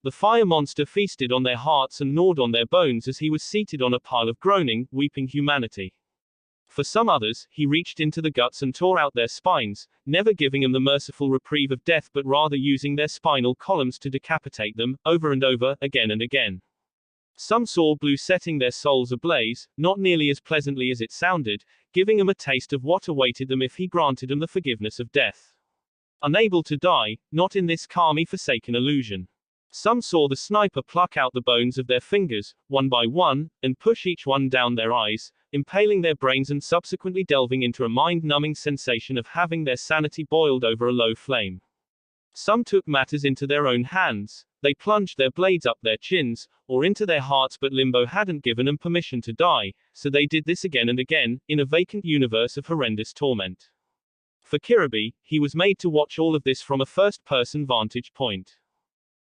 The fire monster feasted on their hearts and gnawed on their bones as he was seated on a pile of groaning, weeping humanity. For some others, he reached into the guts and tore out their spines, never giving them the merciful reprieve of death but rather using their spinal columns to decapitate them, over and over, again and again. Some saw Blue setting their souls ablaze, not nearly as pleasantly as it sounded, giving them a taste of what awaited them if he granted them the forgiveness of death. Unable to die, not in this Kami-forsaken illusion. Some saw the sniper pluck out the bones of their fingers, one by one, and push each one down their eyes, impaling their brains and subsequently delving into a mind-numbing sensation of having their sanity boiled over a low flame. Some took matters into their own hands. They plunged their blades up their chins, or into their hearts, but Limbo hadn't given them permission to die, so they did this again and again, in a vacant universe of horrendous torment. For Kiribi, he was made to watch all of this from a first-person vantage point.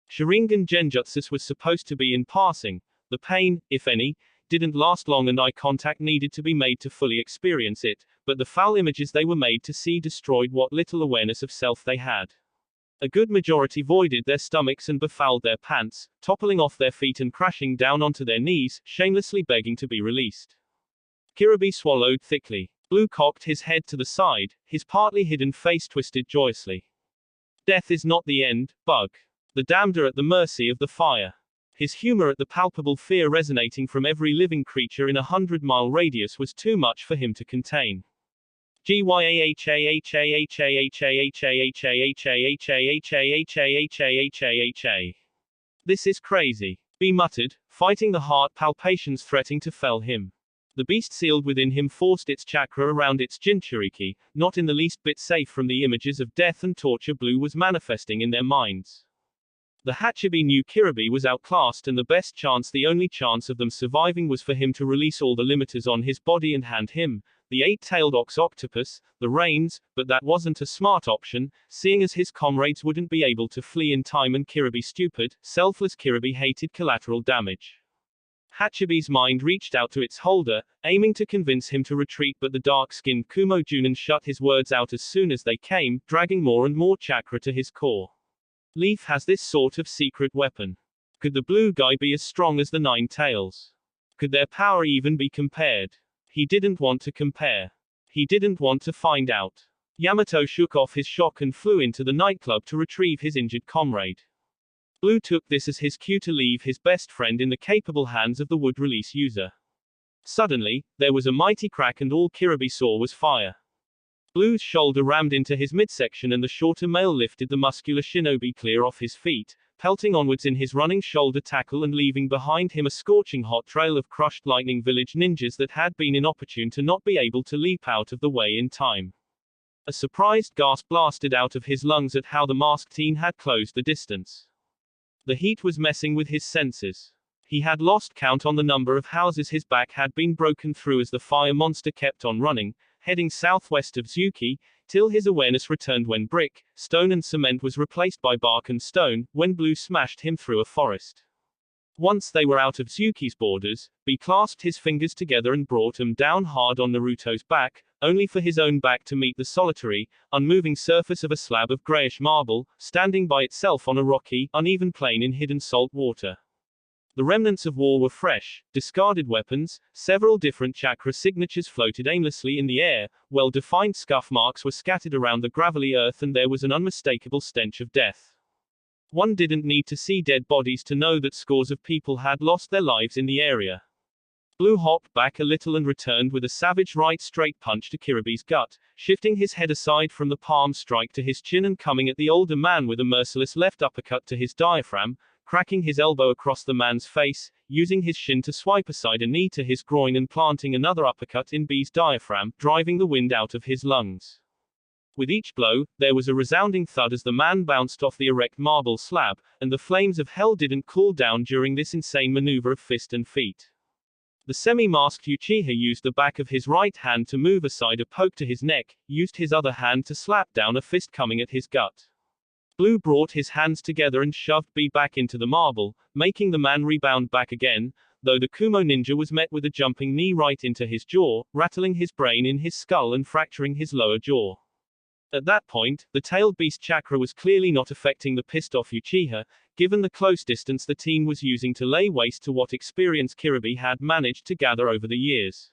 Sharingan Genjutsu was supposed to be in passing. The pain, if any, didn't last long and eye contact needed to be made to fully experience it, but the foul images they were made to see destroyed what little awareness of self they had. A good majority voided their stomachs and befouled their pants, toppling off their feet and crashing down onto their knees, shamelessly begging to be released. Kirby swallowed thickly. Blue cocked his head to the side, his partly hidden face twisted joyously. Death is not the end, Bug. The damned are at the mercy of the fire. His humor at the palpable fear resonating from every living creature in a 100-mile radius was too much for him to contain. This is crazy. B muttered, fighting the heart palpitations threatening to fell him. The beast sealed within him forced its chakra around its Jinchuriki, not in the least bit safe from the images of death and torture Blue was manifesting in their minds. The Hachibi knew Kirby was outclassed and the only chance of them surviving was for him to release all the limiters on his body and hand him, the eight-tailed octopus, the reins, but that wasn't a smart option, seeing as his comrades wouldn't be able to flee in time and Kirby stupid, selfless Kirby hated collateral damage. Hachibi's mind reached out to its holder, aiming to convince him to retreat, but the dark-skinned Kumo Junin shut his words out as soon as they came, dragging more and more chakra to his core. Leaf has this sort of secret weapon. Could the blue guy be as strong as the Nine Tails? Could their power even be compared? He didn't want to compare. He didn't want to find out. Yamato shook off his shock and flew into the nightclub to retrieve his injured comrade. Blue took this as his cue to leave his best friend in the capable hands of the wood release user. Suddenly, there was a mighty crack and all Kirby saw was fire. Blue's shoulder rammed into his midsection and the shorter male lifted the muscular shinobi clear off his feet, pelting onwards in his running shoulder tackle and leaving behind him a scorching hot trail of crushed lightning village ninjas that had been inopportune to not be able to leap out of the way in time. A surprised gasp blasted out of his lungs at how the masked teen had closed the distance. The heat was messing with his senses. He had lost count on the number of houses his back had been broken through as the fire monster kept on running, heading southwest of Tsuki, till his awareness returned when brick, stone and cement was replaced by bark and stone, when Blue smashed him through a forest. Once they were out of Tsuki's borders, B clasped his fingers together and brought him down hard on Naruto's back, only for his own back to meet the solitary, unmoving surface of a slab of grayish marble, standing by itself on a rocky, uneven plain in hidden salt water. The remnants of war were fresh, discarded weapons, several different chakra signatures floated aimlessly in the air, well-defined scuff marks were scattered around the gravelly earth and there was an unmistakable stench of death. One didn't need to see dead bodies to know that scores of people had lost their lives in the area. Blue hopped back a little and returned with a savage right straight punch to Kirby's gut, shifting his head aside from the palm strike to his chin and coming at the older man with a merciless left uppercut to his diaphragm, cracking his elbow across the man's face, using his shin to swipe aside a knee to his groin and planting another uppercut in B's diaphragm, driving the wind out of his lungs. With each blow, there was a resounding thud as the man bounced off the erect marble slab, and the flames of hell didn't cool down during this insane maneuver of fist and feet. The semi-masked Uchiha used the back of his right hand to move aside a poke to his neck, used his other hand to slap down a fist coming at his gut. Blue brought his hands together and shoved B back into the marble, making the man rebound back again, though the Kumo ninja was met with a jumping knee right into his jaw, rattling his brain in his skull and fracturing his lower jaw. At that point, the tailed beast chakra was clearly not affecting the pissed-off Uchiha, given the close distance the teen was using to lay waste to what experience Kirby had managed to gather over the years.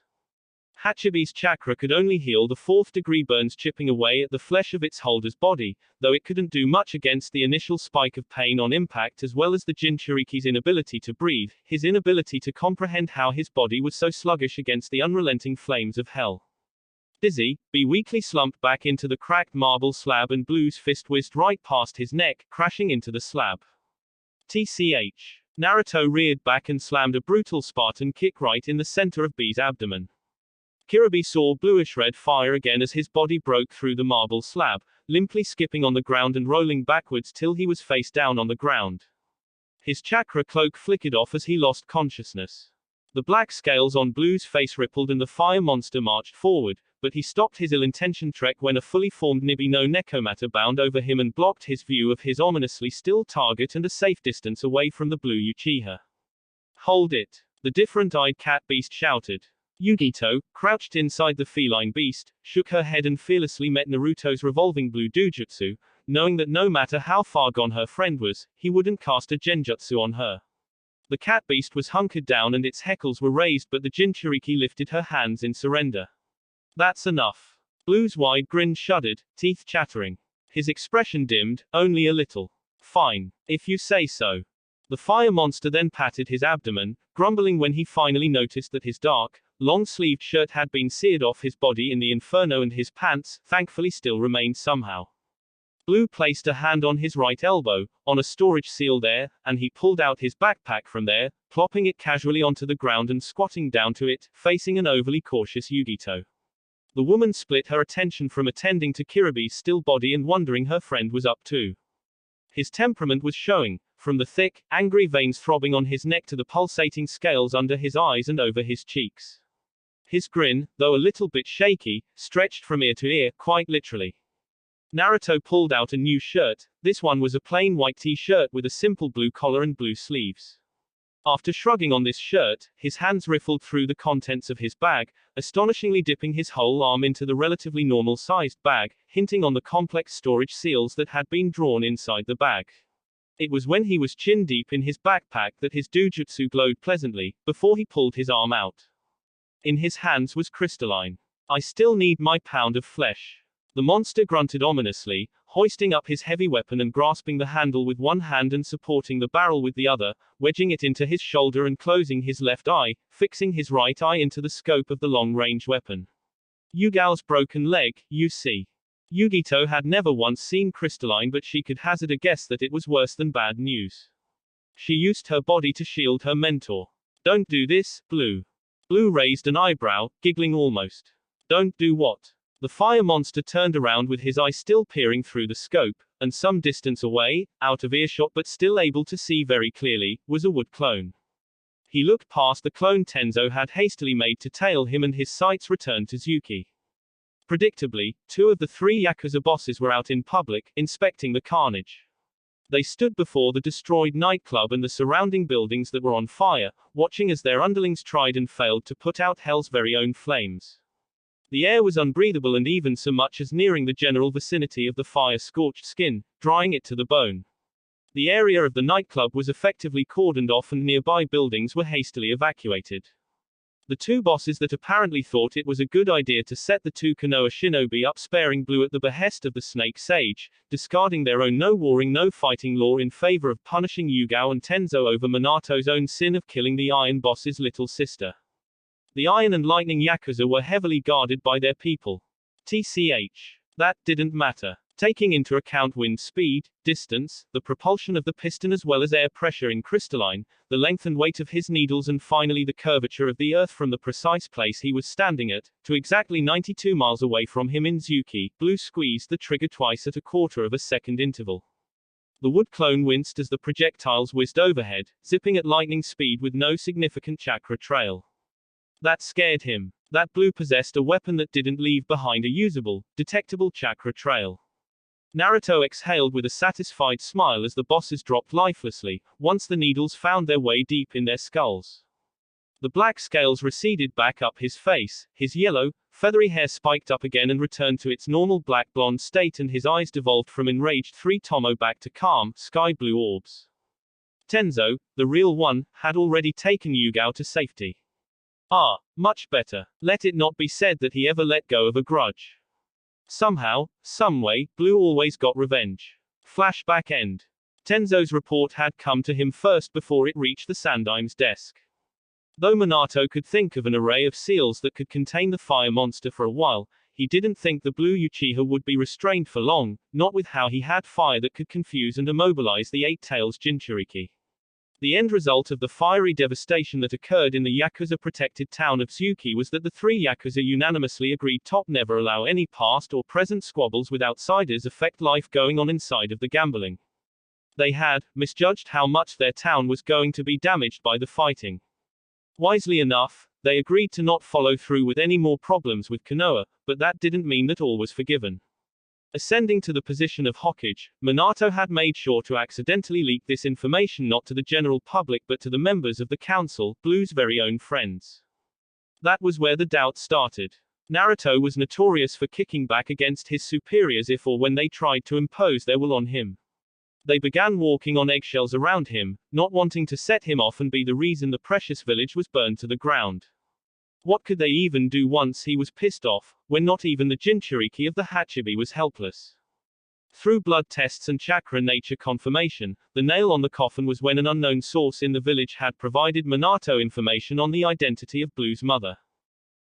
Hachibi's chakra could only heal the fourth-degree burns chipping away at the flesh of its holder's body, though it couldn't do much against the initial spike of pain on impact as well as the Jinchuriki's inability to breathe, his inability to comprehend how his body was so sluggish against the unrelenting flames of hell. Dizzy, B weakly slumped back into the cracked marble slab and Blue's fist whizzed right past his neck, crashing into the slab. TCH. Naruto reared back and slammed a brutal Spartan kick right in the center of B's abdomen. Kirby saw bluish-red fire again as his body broke through the marble slab, limply skipping on the ground and rolling backwards till he was face down on the ground. His chakra cloak flickered off as he lost consciousness. The black scales on Blue's face rippled and the fire monster marched forward, but he stopped his ill-intentioned trek when a fully formed Nibi no Nekomata bound over him and blocked his view of his ominously still target and a safe distance away from the blue Uchiha. Hold it! The different-eyed cat beast shouted. Yugito, crouched inside the feline beast, shook her head and fearlessly met Naruto's revolving blue dojutsu, knowing that no matter how far gone her friend was, he wouldn't cast a genjutsu on her. The cat beast was hunkered down and its heckles were raised, but the Jinchuriki lifted her hands in surrender. That's enough. Blue's wide grin shuddered, teeth chattering. His expression dimmed, only a little. Fine. If you say so. The fire monster then patted his abdomen, grumbling when he finally noticed that his dark, long-sleeved shirt had been seared off his body in the inferno and his pants, thankfully, still remained somehow. Blue placed a hand on his right elbow, on a storage seal there, and he pulled out his backpack from there, plopping it casually onto the ground and squatting down to it, facing an overly cautious Yugito. The woman split her attention from attending to Kiribi's still body and wondering her friend was up to. His temperament was showing, from the thick, angry veins throbbing on his neck to the pulsating scales under his eyes and over his cheeks. His grin, though a little bit shaky, stretched from ear to ear, quite literally. Naruto pulled out a new shirt. This one was a plain white t-shirt with a simple blue collar and blue sleeves. After shrugging on this shirt, his hands riffled through the contents of his bag, astonishingly dipping his whole arm into the relatively normal-sized bag, hinting on the complex storage seals that had been drawn inside the bag. It was when he was chin-deep in his backpack that his dojutsu glowed pleasantly, before he pulled his arm out. In his hands was crystalline. I still need my pound of flesh. The monster grunted ominously, hoisting up his heavy weapon and grasping the handle with one hand and supporting the barrel with the other, wedging it into his shoulder and closing his left eye, fixing his right eye into the scope of the long-range weapon. Yugao's broken leg, you see. Yugito had never once seen crystalline, but she could hazard a guess that it was worse than bad news. She used her body to shield her mentor. Don't do this, Blue. Blue raised an eyebrow, giggling almost. Don't do what? The fire monster turned around with his eye still peering through the scope, and some distance away, out of earshot but still able to see very clearly, was a wood clone. He looked past the clone Tenzo had hastily made to tail him and his sights returned to Tsuki. Predictably, two of the three Yakuza bosses were out in public, inspecting the carnage. They stood before the destroyed nightclub and the surrounding buildings that were on fire, watching as their underlings tried and failed to put out hell's very own flames. The air was unbreathable and even so much as nearing the general vicinity of the fire-scorched skin, drying it to the bone. The area of the nightclub was effectively cordoned off and nearby buildings were hastily evacuated. The two bosses that apparently thought it was a good idea to set the two Konoha shinobi up sparing Blue at the behest of the Snake Sage, discarding their own no warring no fighting law in favor of punishing Yugao and Tenzo over Minato's own sin of killing the Iron Boss's little sister. The Iron and Lightning Yakuza were heavily guarded by their people. TCH. That didn't matter. Taking into account wind speed, distance, the propulsion of the piston as well as air pressure in crystalline, the length and weight of his needles and finally the curvature of the earth from the precise place he was standing at, to exactly 92 miles away from him in Tsuki, Blue squeezed the trigger twice at a quarter of a second interval. The wood clone winced as the projectiles whizzed overhead, zipping at lightning speed with no significant chakra trail. That scared him. That Blue possessed a weapon that didn't leave behind a usable, detectable chakra trail. Naruto exhaled with a satisfied smile as the bosses dropped lifelessly, once the needles found their way deep in their skulls. The black scales receded back up his face, his yellow, feathery hair spiked up again and returned to its normal black-blonde state and his eyes devolved from enraged three-tomo back to calm, sky-blue orbs. Tenzo, the real one, had already taken Yugao to safety. Ah, much better. Let it not be said that he ever let go of a grudge. Somehow, someway, Blue always got revenge. Flashback end. Tenzo's report had come to him first before it reached the Sandaim's desk. Though Minato could think of an array of seals that could contain the fire monster for a while, he didn't think the Blue Uchiha would be restrained for long, not with how he had fire that could confuse and immobilize the Eight Tails Jinchuriki. The end result of the fiery devastation that occurred in the Yakuza-protected town of Tsuki was that the three Yakuza unanimously agreed to never allow any past or present squabbles with outsiders affect life going on inside of the gambling. They had misjudged how much their town was going to be damaged by the fighting. Wisely enough, they agreed to not follow through with any more problems with Konoha, but that didn't mean that all was forgiven. Ascending to the position of Hokage, Minato had made sure to accidentally leak this information not to the general public but to the members of the council, Blue's very own friends. That was where the doubt started. Naruto was notorious for kicking back against his superiors if or when they tried to impose their will on him. They began walking on eggshells around him, not wanting to set him off and be the reason the precious village was burned to the ground. What could they even do once he was pissed off, when not even the Jinchuriki of the Hachibi was helpless? Through blood tests and chakra nature confirmation, the nail on the coffin was when an unknown source in the village had provided Minato information on the identity of Blue's mother.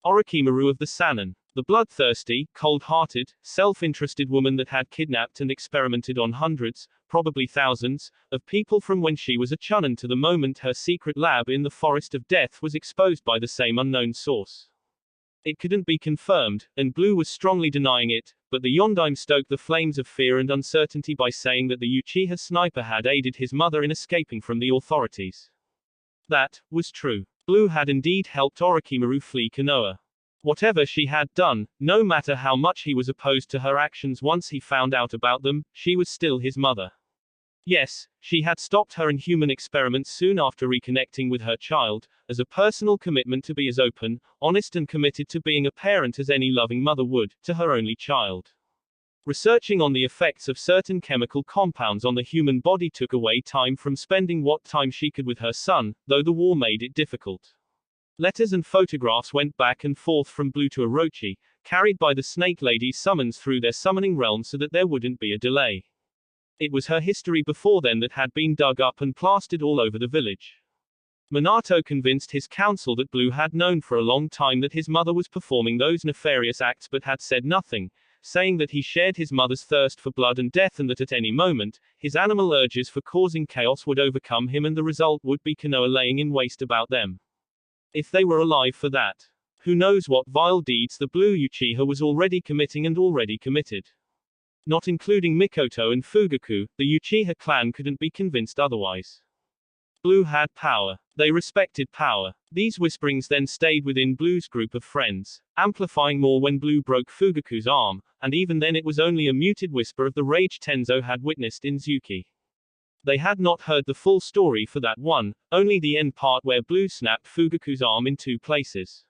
Orochimaru of the Sannin, the bloodthirsty, cold-hearted, self-interested woman that had kidnapped and experimented on hundreds, probably thousands, of people from when she was a chunin to the moment her secret lab in the Forest of Death was exposed by the same unknown source. It couldn't be confirmed, and Blue was strongly denying it, but the Yondaime stoked the flames of fear and uncertainty by saying that the Uchiha sniper had aided his mother in escaping from the authorities. That was true. Blue had indeed helped Orochimaru flee Konoha. Whatever she had done, no matter how much he was opposed to her actions once he found out about them, she was still his mother. Yes, she had stopped her inhuman experiments soon after reconnecting with her child, as a personal commitment to be as open, honest and committed to being a parent as any loving mother would, to her only child. Researching on the effects of certain chemical compounds on the human body took away time from spending what time she could with her son, though the war made it difficult. Letters and photographs went back and forth from Blue to Orochi, carried by the Snake Lady's summons through their summoning realm so that there wouldn't be a delay. It was her history before then that had been dug up and plastered all over the village. Minato convinced his council that Blue had known for a long time that his mother was performing those nefarious acts but had said nothing, saying that he shared his mother's thirst for blood and death and that at any moment, his animal urges for causing chaos would overcome him and the result would be Konoha laying in waste about them. If they were alive for that. Who knows what vile deeds the Blue Uchiha was already committing and already committed. Not including Mikoto and Fugaku, the Uchiha clan couldn't be convinced otherwise. Blue had power. They respected power. These whisperings then stayed within Blue's group of friends, amplifying more when Blue broke Fugaku's arm, and even then it was only a muted whisper of the rage Tenzo had witnessed in Tsuki. They had not heard the full story for that one, only the end part where Blue snapped Fugaku's arm in 2 places.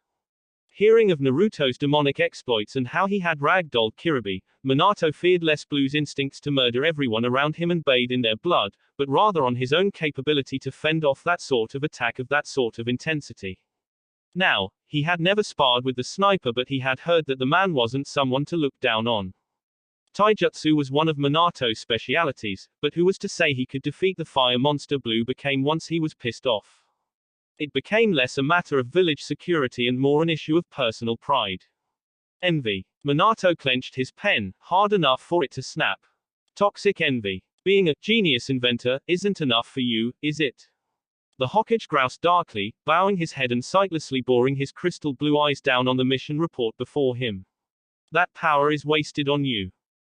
Hearing of Naruto's demonic exploits and how he had ragdolled Kiribi, Minato feared less Blue's instincts to murder everyone around him and bathe in their blood, but rather on his own capability to fend off that sort of attack of that sort of intensity. Now, he had never sparred with the sniper but he had heard that the man wasn't someone to look down on. Taijutsu was one of Minato's specialities, but who was to say he could defeat the fire monster Blue became once he was pissed off. It became less a matter of village security and more an issue of personal pride. Envy. Minato clenched his pen, hard enough for it to snap. Toxic envy. Being a genius inventor isn't enough for you, is it? The Hokage groused darkly, bowing his head and sightlessly boring his crystal blue eyes down on the mission report before him. That power is wasted on you.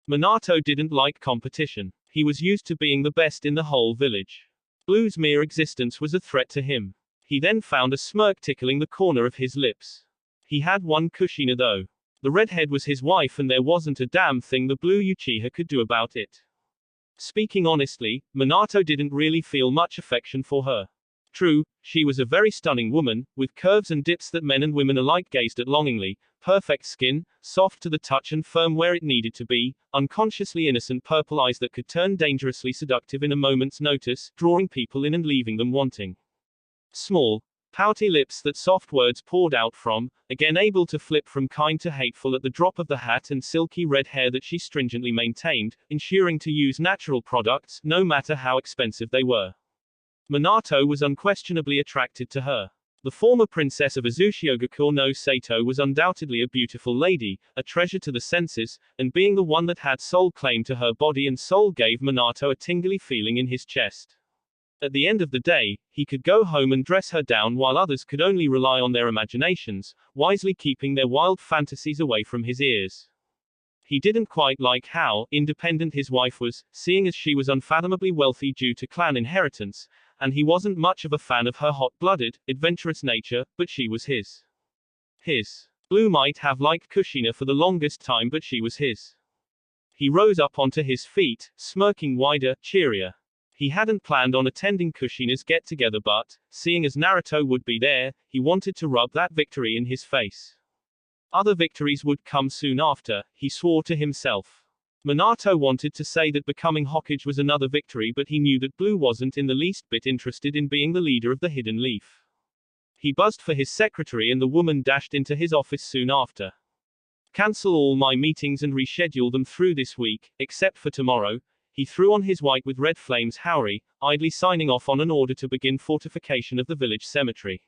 Minato didn't like competition. He was used to being the best in the whole village. Blue's mere existence was a threat to him. He then found a smirk tickling the corner of his lips. He had one Kushina though. The redhead was his wife and there wasn't a damn thing the Blue Uchiha could do about it. Speaking honestly, Minato didn't really feel much affection for her. True, she was a very stunning woman, with curves and dips that men and women alike gazed at longingly, perfect skin, soft to the touch and firm where it needed to be, unconsciously innocent purple eyes that could turn dangerously seductive in a moment's notice, drawing people in and leaving them wanting. Small, pouty lips that soft words poured out from, again able to flip from kind to hateful at the drop of the hat and silky red hair that she stringently maintained, ensuring to use natural products, no matter how expensive they were. Minato was unquestionably attracted to her. The former princess of Uzushiogakure no Sato was undoubtedly a beautiful lady, a treasure to the senses, and being the one that had sole claim to her body and soul gave Minato a tingly feeling in his chest. At the end of the day, he could go home and dress her down while others could only rely on their imaginations, wisely keeping their wild fantasies away from his ears. He didn't quite like how independent his wife was, seeing as she was unfathomably wealthy due to clan inheritance, and he wasn't much of a fan of her hot-blooded, adventurous nature, but she was his. His. Blue might have liked Kushina for the longest time but she was his. He rose up onto his feet, smirking wider, cheerier. He hadn't planned on attending Kushina's get-together but, seeing as Naruto would be there, he wanted to rub that victory in his face. Other victories would come soon after, he swore to himself. Minato wanted to say that becoming Hokage was another victory, but he knew that Blue wasn't in the least bit interested in being the leader of the Hidden Leaf. He buzzed for his secretary and the woman dashed into his office soon after. Cancel all my meetings and reschedule them through this week, except for tomorrow. He threw on his white with red flames Howry, idly signing off on an order to begin fortification of the village cemetery.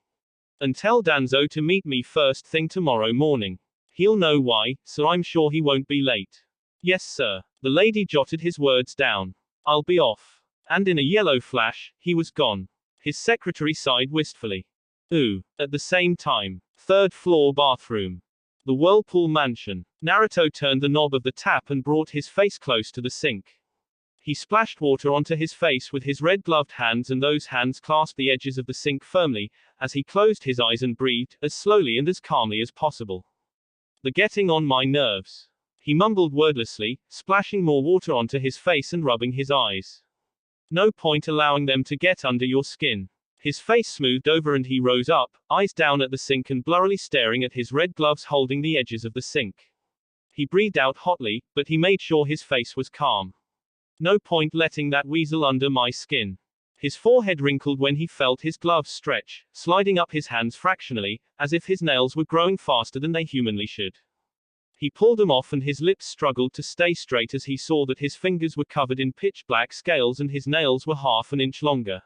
And tell Danzo to meet me first thing tomorrow morning. He'll know why, so I'm sure he won't be late. Yes sir. The lady jotted his words down. I'll be off. And in a yellow flash, he was gone. His secretary sighed wistfully. Ooh. At the same time. Third floor bathroom. The Whirlpool Mansion. Naruto turned the knob of the tap and brought his face close to the sink. He splashed water onto his face with his red-gloved hands, and those hands clasped the edges of the sink firmly, as he closed his eyes and breathed, as slowly and as calmly as possible. They're getting on my nerves. He mumbled wordlessly, splashing more water onto his face and rubbing his eyes. No point allowing them to get under your skin. His face smoothed over and he rose up, eyes down at the sink and blurrily staring at his red gloves holding the edges of the sink. He breathed out hotly, but he made sure his face was calm. No point letting that weasel under my skin. His forehead wrinkled when he felt his gloves stretch, sliding up his hands fractionally, as if his nails were growing faster than they humanly should. He pulled them off and his lips struggled to stay straight as he saw that his fingers were covered in pitch-black scales and his nails were half an inch longer.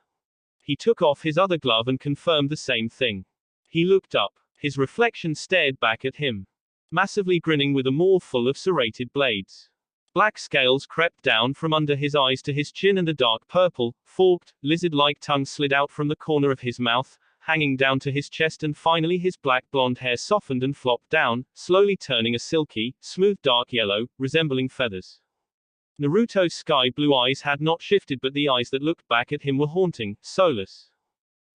He took off his other glove and confirmed the same thing. He looked up. His reflection stared back at him. Massively grinning with a maw full of serrated blades. Black scales crept down from under his eyes to his chin and a dark purple, forked, lizard-like tongue slid out from the corner of his mouth, hanging down to his chest, and finally his black blonde hair softened and flopped down, slowly turning a silky, smooth dark yellow, resembling feathers. Naruto's sky-blue eyes had not shifted, but the eyes that looked back at him were haunting, soulless.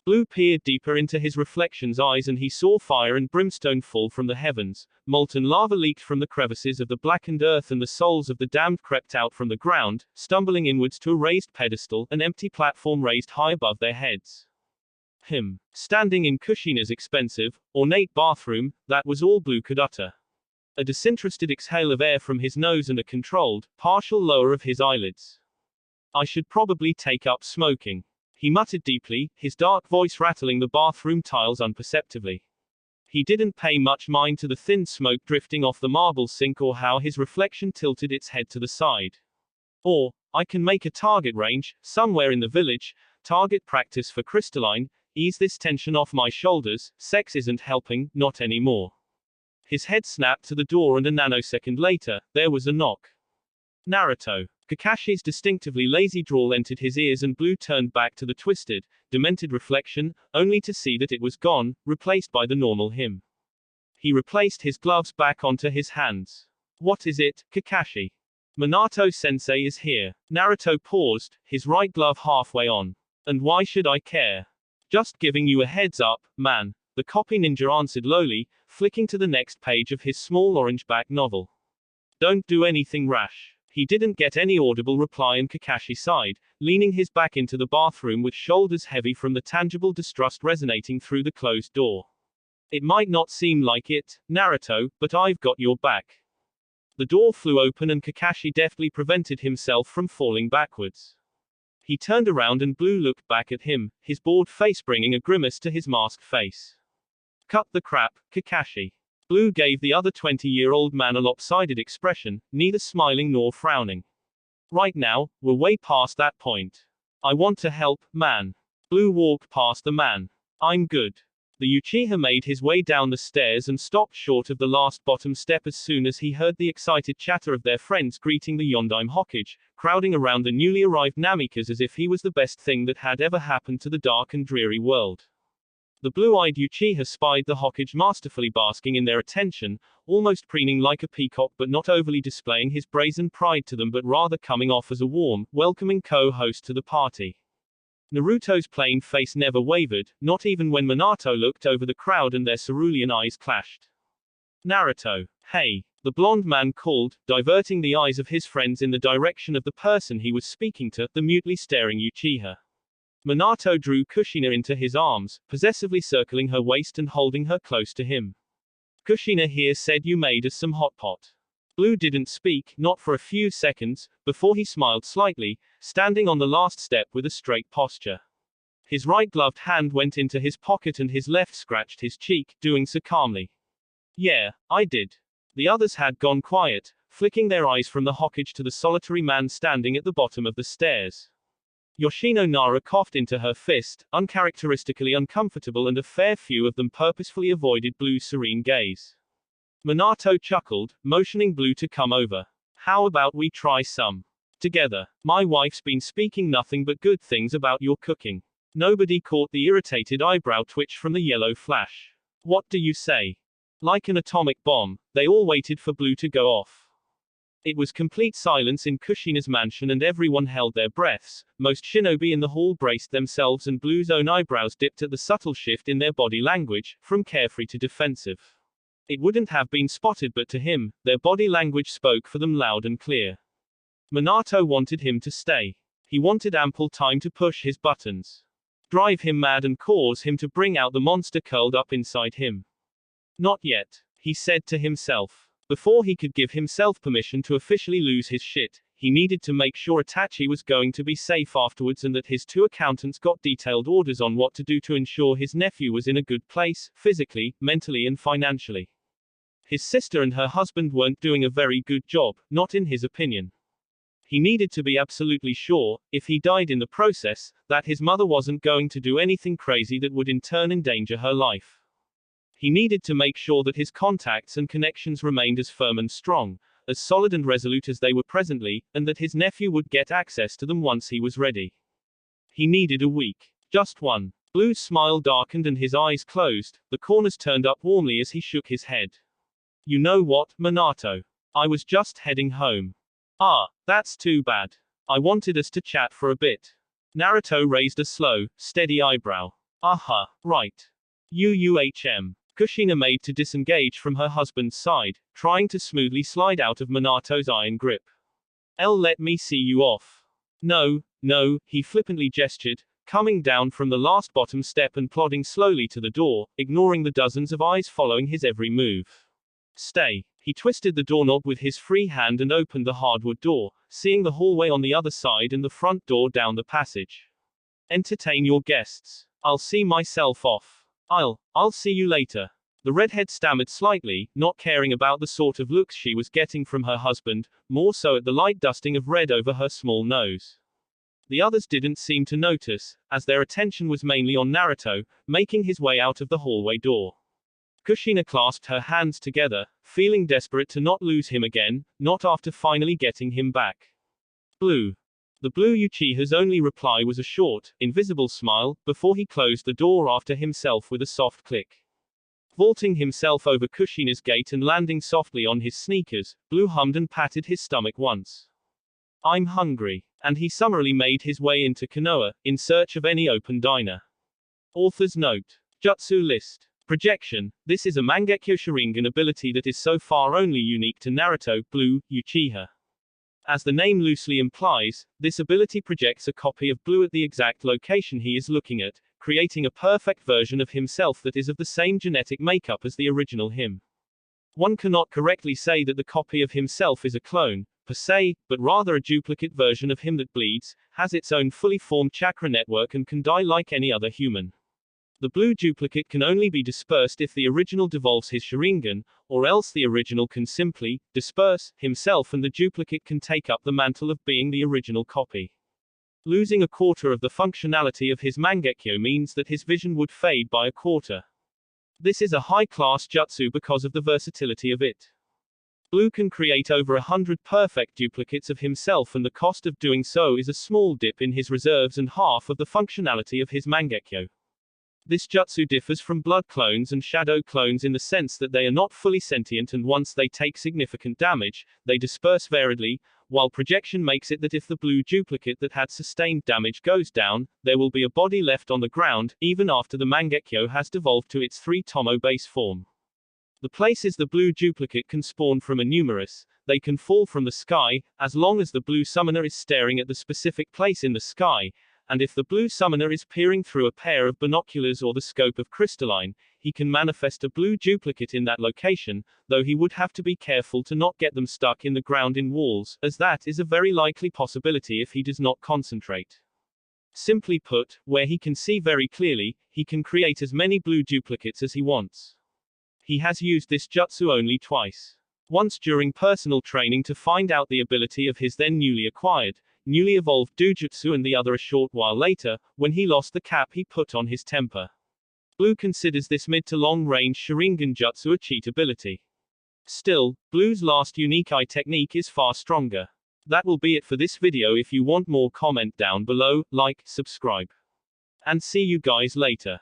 Blue peered deeper into his reflection's eyes and he saw fire and brimstone fall from the heavens, molten lava leaked from the crevices of the blackened earth, and the souls of the damned crept out from the ground, stumbling inwards to a raised pedestal, an empty platform raised high above their heads. Him. Standing in Kushina's expensive, ornate bathroom, that was all Blue could utter. A disinterested exhale of air from his nose and a controlled, partial lower of his eyelids. I should probably take up smoking. He muttered deeply, his dark voice rattling the bathroom tiles imperceptibly. He didn't pay much mind to the thin smoke drifting off the marble sink or how his reflection tilted its head to the side. Or, I can make a target range, somewhere in the village, target practice for crystalline, ease this tension off my shoulders, sex isn't helping, not anymore. His head snapped to the door and a nanosecond later, there was a knock. Naruto. Kakashi's distinctively lazy drawl entered his ears and Blue turned back to the twisted, demented reflection, only to see that it was gone, replaced by the normal him. He replaced his gloves back onto his hands. What is it, Kakashi? Minato-sensei is here. Naruto paused, his right glove halfway on. And why should I care? Just giving you a heads up, man, the copy ninja answered lowly, flicking to the next page of his small orange-back novel. Don't do anything rash. He didn't get any audible reply and Kakashi sighed, leaning his back into the bathroom with shoulders heavy from the tangible distrust resonating through the closed door. It might not seem like it, Naruto, but I've got your back. The door flew open and Kakashi deftly prevented himself from falling backwards. He turned around and Blue looked back at him, his bored face bringing a grimace to his masked face. Cut the crap, Kakashi. Blue gave the other 20-year-old man a lopsided expression, neither smiling nor frowning. Right now, we're way past that point. I want to help, man. Blue walked past the man. I'm good. The Uchiha made his way down the stairs and stopped short of the last bottom step as soon as he heard the excited chatter of their friends greeting the Yondaime Hokage, crowding around the newly arrived Namikaze as if he was the best thing that had ever happened to the dark and dreary world. The blue-eyed Uchiha spied the Hokage masterfully basking in their attention, almost preening like a peacock but not overly displaying his brazen pride to them but rather coming off as a warm, welcoming co-host to the party. Naruto's plain face never wavered, not even when Minato looked over the crowd and their cerulean eyes clashed. Naruto. Hey. The blonde man called, diverting the eyes of his friends in the direction of the person he was speaking to, the mutely staring Uchiha. Minato drew Kushina into his arms, possessively circling her waist and holding her close to him. Kushina here said, "You made us some hot pot." Blue didn't speak, not for a few seconds, before he smiled slightly, standing on the last step with a straight posture. His right gloved hand went into his pocket and his left scratched his cheek, doing so calmly. "Yeah, I did." The others had gone quiet, flicking their eyes from the hokage to the solitary man standing at the bottom of the stairs. Yoshino Nara coughed into her fist, uncharacteristically uncomfortable, and a fair few of them purposefully avoided Blue's serene gaze. Minato chuckled, motioning Blue to come over. "How about we try some together? My wife's been speaking nothing but good things about your cooking." Nobody caught the irritated eyebrow twitch from the yellow flash. "What do you say?" Like an atomic bomb, they all waited for Blue to go off. It was complete silence in Kushina's mansion and everyone held their breaths. Most shinobi in the hall braced themselves and Blue's own eyebrows dipped at the subtle shift in their body language, from carefree to defensive. It wouldn't have been spotted, but to him, their body language spoke for them loud and clear. Minato wanted him to stay. He wanted ample time to push his buttons, drive him mad and cause him to bring out the monster curled up inside him. "Not yet," he said to himself. Before he could give himself permission to officially lose his shit, he needed to make sure Itachi was going to be safe afterwards and that his two accountants got detailed orders on what to do to ensure his nephew was in a good place, physically, mentally and financially. His sister and her husband weren't doing a very good job, not in his opinion. He needed to be absolutely sure, if he died in the process, that his mother wasn't going to do anything crazy that would in turn endanger her life. He needed to make sure that his contacts and connections remained as firm and strong, as solid and resolute as they were presently, and that his nephew would get access to them once he was ready. He needed a week. Just one. Blue's smile darkened and his eyes closed, the corners turned up warmly as he shook his head. "You know what, Minato? I was just heading home." "Ah, that's too bad. I wanted us to chat for a bit." Naruto raised a slow, steady eyebrow. "Aha, right. Kushina made to disengage from her husband's side, trying to smoothly slide out of Minato's iron grip. "Let me see you off." No, he flippantly gestured, coming down from the last bottom step and plodding slowly to the door, ignoring the dozens of eyes following his every move. "Stay." He twisted the doorknob with his free hand and opened the hardwood door, seeing the hallway on the other side and the front door down the passage. "Entertain your guests. I'll see myself off." I'll see you later." The redhead stammered slightly, not caring about the sort of looks she was getting from her husband, more so at the light dusting of red over her small nose. The others didn't seem to notice, as their attention was mainly on Naruto, making his way out of the hallway door. Kushina clasped her hands together, feeling desperate to not lose him again, not after finally getting him back. "Blue." The Blue Uchiha's only reply was a short, invisible smile, before he closed the door after himself with a soft click. Vaulting himself over Kushina's gate and landing softly on his sneakers, Blue hummed and patted his stomach once. "I'm hungry." And he summarily made his way into Konoha, in search of any open diner. Author's note. Jutsu list. Projection. This is a Mangekyo Sharingan ability that is so far only unique to Naruto, Blue, Uchiha. As the name loosely implies, this ability projects a copy of Blue at the exact location he is looking at, creating a perfect version of himself that is of the same genetic makeup as the original him. One cannot correctly say that the copy of himself is a clone, per se, but rather a duplicate version of him that bleeds, has its own fully formed chakra network and can die like any other human. The Blue duplicate can only be dispersed if the original devolves his Sharingan, or else the original can simply disperse himself and the duplicate can take up the mantle of being the original copy. Losing a quarter of the functionality of his Mangekyo means that his vision would fade by a quarter. This is a high-class jutsu because of the versatility of it. Blue can create over 100 perfect duplicates of himself, and the cost of doing so is a small dip in his reserves and half of the functionality of his Mangekyo. This jutsu differs from blood clones and shadow clones in the sense that they are not fully sentient, and once they take significant damage, they disperse variedly, while projection makes it that if the Blue duplicate that had sustained damage goes down, there will be a body left on the ground, even after the Mangekyo has devolved to its 3-tomo base form. The places the blue duplicate can spawn from are numerous. They can fall from the sky, as long as the blue summoner is staring at the specific place in the sky, and if the blue summoner is peering through a pair of binoculars or the scope of crystalline, he can manifest a blue duplicate in that location, though he would have to be careful to not get them stuck in the ground in walls, as that is a very likely possibility if he does not concentrate. Simply put, where he can see very clearly, he can create as many blue duplicates as he wants. He has used this jutsu only twice. Once during personal training to find out the ability of his then newly acquired, newly evolved dojutsu, and the other a short while later, when he lost the cap he put on his temper. Blue considers this mid to long range Sharingan jutsu a cheat ability. Still, Blue's last unique eye technique is far stronger. That will be it for this video. If you want more, comment down below, like, subscribe. And see you guys later.